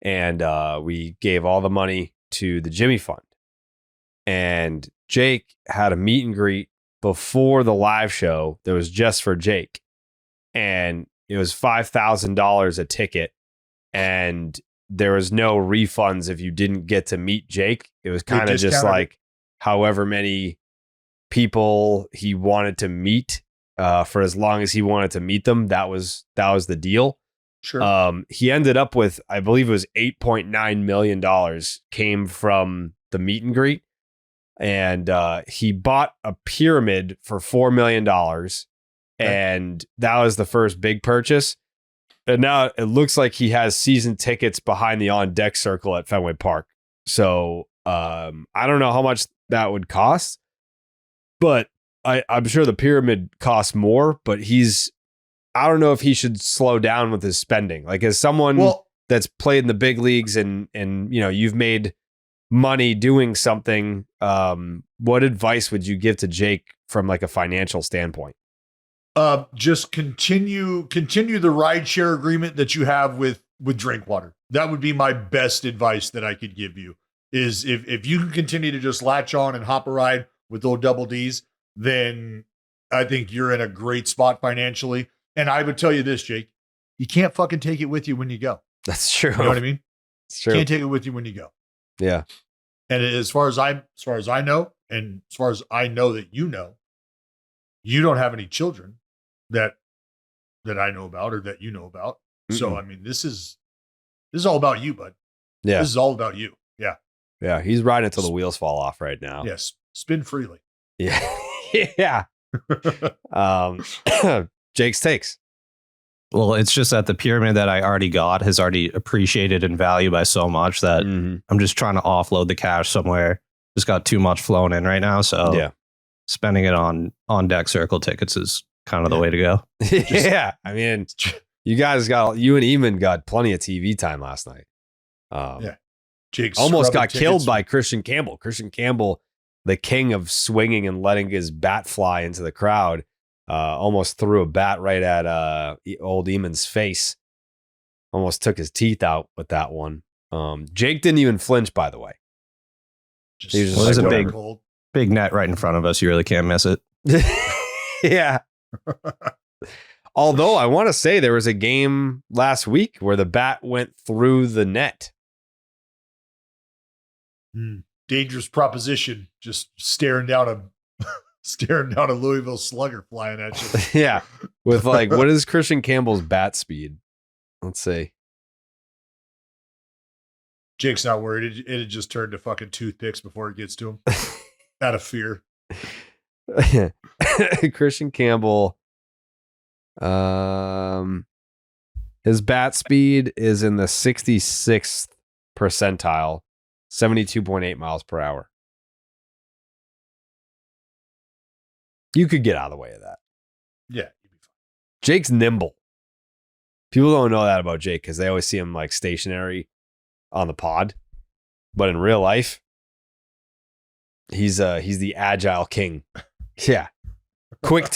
and we gave all the money to the Jimmy Fund. And Jake had a meet and greet before the live show that was just for Jake, and it was $5,000 a ticket, and there was no refunds if you didn't get to meet Jake. It was kind of just discounted like however many people he wanted to meet for as long as he wanted to meet them. That was the deal. Sure. He ended up with, I believe it was $8.9 million came from the meet and greet. And he bought a pyramid for $4 million. And that was the first big purchase. And now it looks like he has season tickets behind the on deck circle at Fenway Park. So I don't know how much that would cost, but I'm sure the pyramid costs more, but I don't know if he should slow down with his spending. Like as someone that's played in the big leagues and you've made money doing something, what advice would you give to Jake from like a financial standpoint? Just continue the rideshare agreement that you have with Drinkwater. That would be my best advice that I could give you. Is if you can continue to just latch on and hop a ride with those double D's, then I think you're in a great spot financially. And I would tell you this, Jake, you can't fucking take it with you when you go. That's true. You know what I mean? It's true. Can't take it with you when you go. Yeah. And as far as I know, and as far as I know that you don't have any children that I know about or that you know about. Mm-mm. So I mean, this is all about you, bud. Yeah. This is all about you. Yeah. Yeah. He's riding until the wheels fall off right now. Yes. Spin freely. Yeah. Yeah. Jake's takes. Well, it's just that the pyramid that I already got has already appreciated in value by so much that I'm just trying to offload the cash somewhere. Just got too much flowing in right now. So spending it on deck circle tickets is kind of the way to go. Yeah. I mean, you and Eamon got plenty of TV time last night. Jake's almost got killed by Christian Campbell. Christian Campbell, the king of swinging and letting his bat fly into the crowd, almost threw a bat right at old Eamon's face. Almost took his teeth out with that one. Jake didn't even flinch, by the way. There's a big net right in front of us. You really can't miss it. Yeah. Although I want to say there was a game last week where the bat went through the net. Dangerous proposition. Just staring down a Louisville Slugger flying at you. Yeah. With like, what is Christian Campbell's bat speed? Let's see. Jake's not worried. It just turned to fucking toothpicks before it gets to him. Out of fear. Christian Campbell. His bat speed is in the 66th percentile, 72.8 miles per hour. You could get out of the way of that. Yeah, you'd be fine. Jake's nimble. People don't know that about Jake because they always see him like stationary on the pod, but in real life, he's the agile king. Yeah. Quick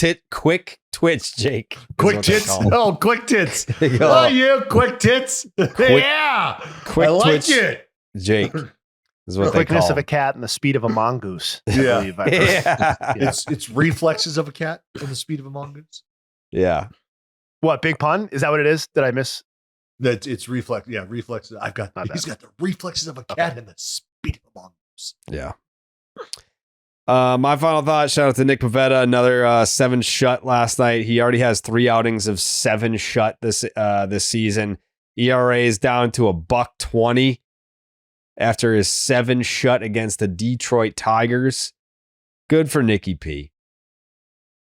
twitch, Jake. Quick tits. Oh, quick tits. Oh, you quick tits. Yeah. Quick I like twitch, it. Jake. Is what The quickness they call of a cat and the speed of a mongoose. Yeah. I believe. Yeah. It's reflexes of a cat and the speed of a mongoose. Yeah. What, big pun? Is that what it is? Did I miss? That it's reflex. Yeah, reflexes. He's got the reflexes of a cat and the speed of a mongoose. Yeah. My final thought, shout out to Nick Pavetta, another 7 shut last night. He already has 3 outings of 7 shut this season. ERA is down to $1.20 after his 7 shut against the Detroit Tigers. Good for Nicky P.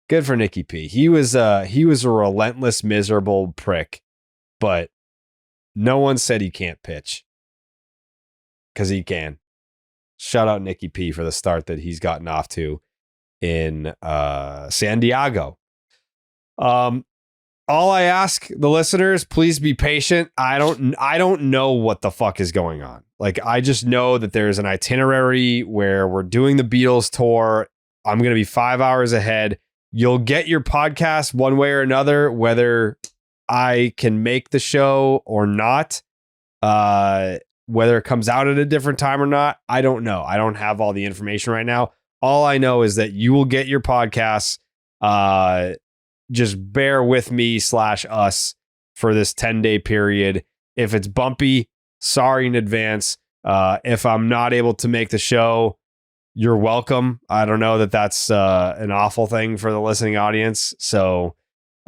Good for Nicky P. He was a relentless, miserable prick, but no one said he can't pitch because he can. Shout out Nicky P for the start that he's gotten off to in San Diego. All I ask the listeners, please be patient. I don't know what the fuck is going on. Like, I just know that there's an itinerary where we're doing the Beatles tour. I'm going to be 5 hours ahead. You'll get your podcast one way or another, whether I can make the show or not. Whether it comes out at a different time or not, I don't know. I don't have all the information right now. All I know is that you will get your podcasts. Just bear with me / us for this 10-day period. If it's bumpy, Sorry in advance. If I'm not able to make the show, you're welcome. I don't know that that's an awful thing for the listening audience. So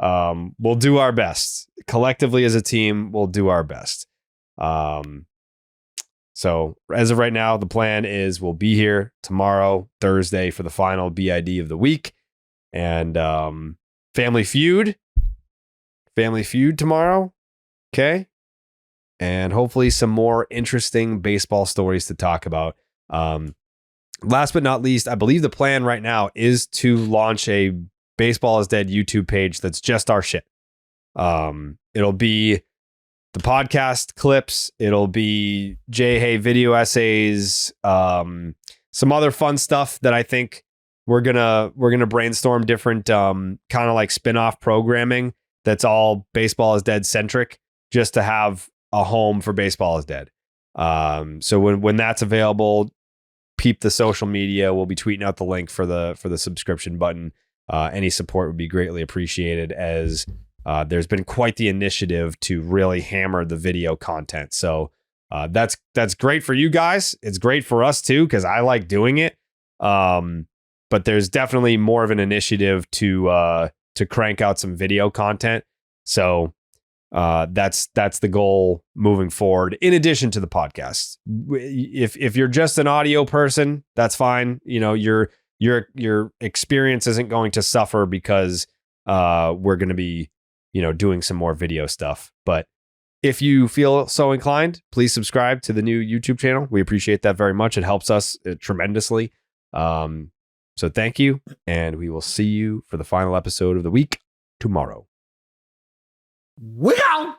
we'll do our best. Collectively as a team, we'll do our best. So as of right now, the plan is we'll be here tomorrow, Thursday, for the final BID of the week. And Family Feud tomorrow. Okay. And hopefully some more interesting baseball stories to talk about. Last but not least, I believe the plan right now is to launch a Baseball is Dead YouTube page that's just our shit. It'll be the podcast clips. It'll be Jayhay video essays, some other fun stuff that I think we're gonna brainstorm different kind of like spin-off programming that's all Baseball is Dead centric, just to have a home for Baseball is Dead. So when that's available, peep the social media. We'll be tweeting out the link for the subscription button. Any support would be greatly appreciated, as there's been quite the initiative to really hammer the video content. So that's great for you guys. It's great for us too, because I like doing it. But there's definitely more of an initiative to crank out some video content. So that's the goal moving forward, in addition to the podcast. If you're just an audio person, that's fine. You know, your experience isn't going to suffer because we're going to be, doing some more video stuff. But if you feel so inclined, please subscribe to the new YouTube channel. We appreciate that very much. It helps us tremendously. So thank you, and we will see you for the final episode of the week tomorrow. Wow.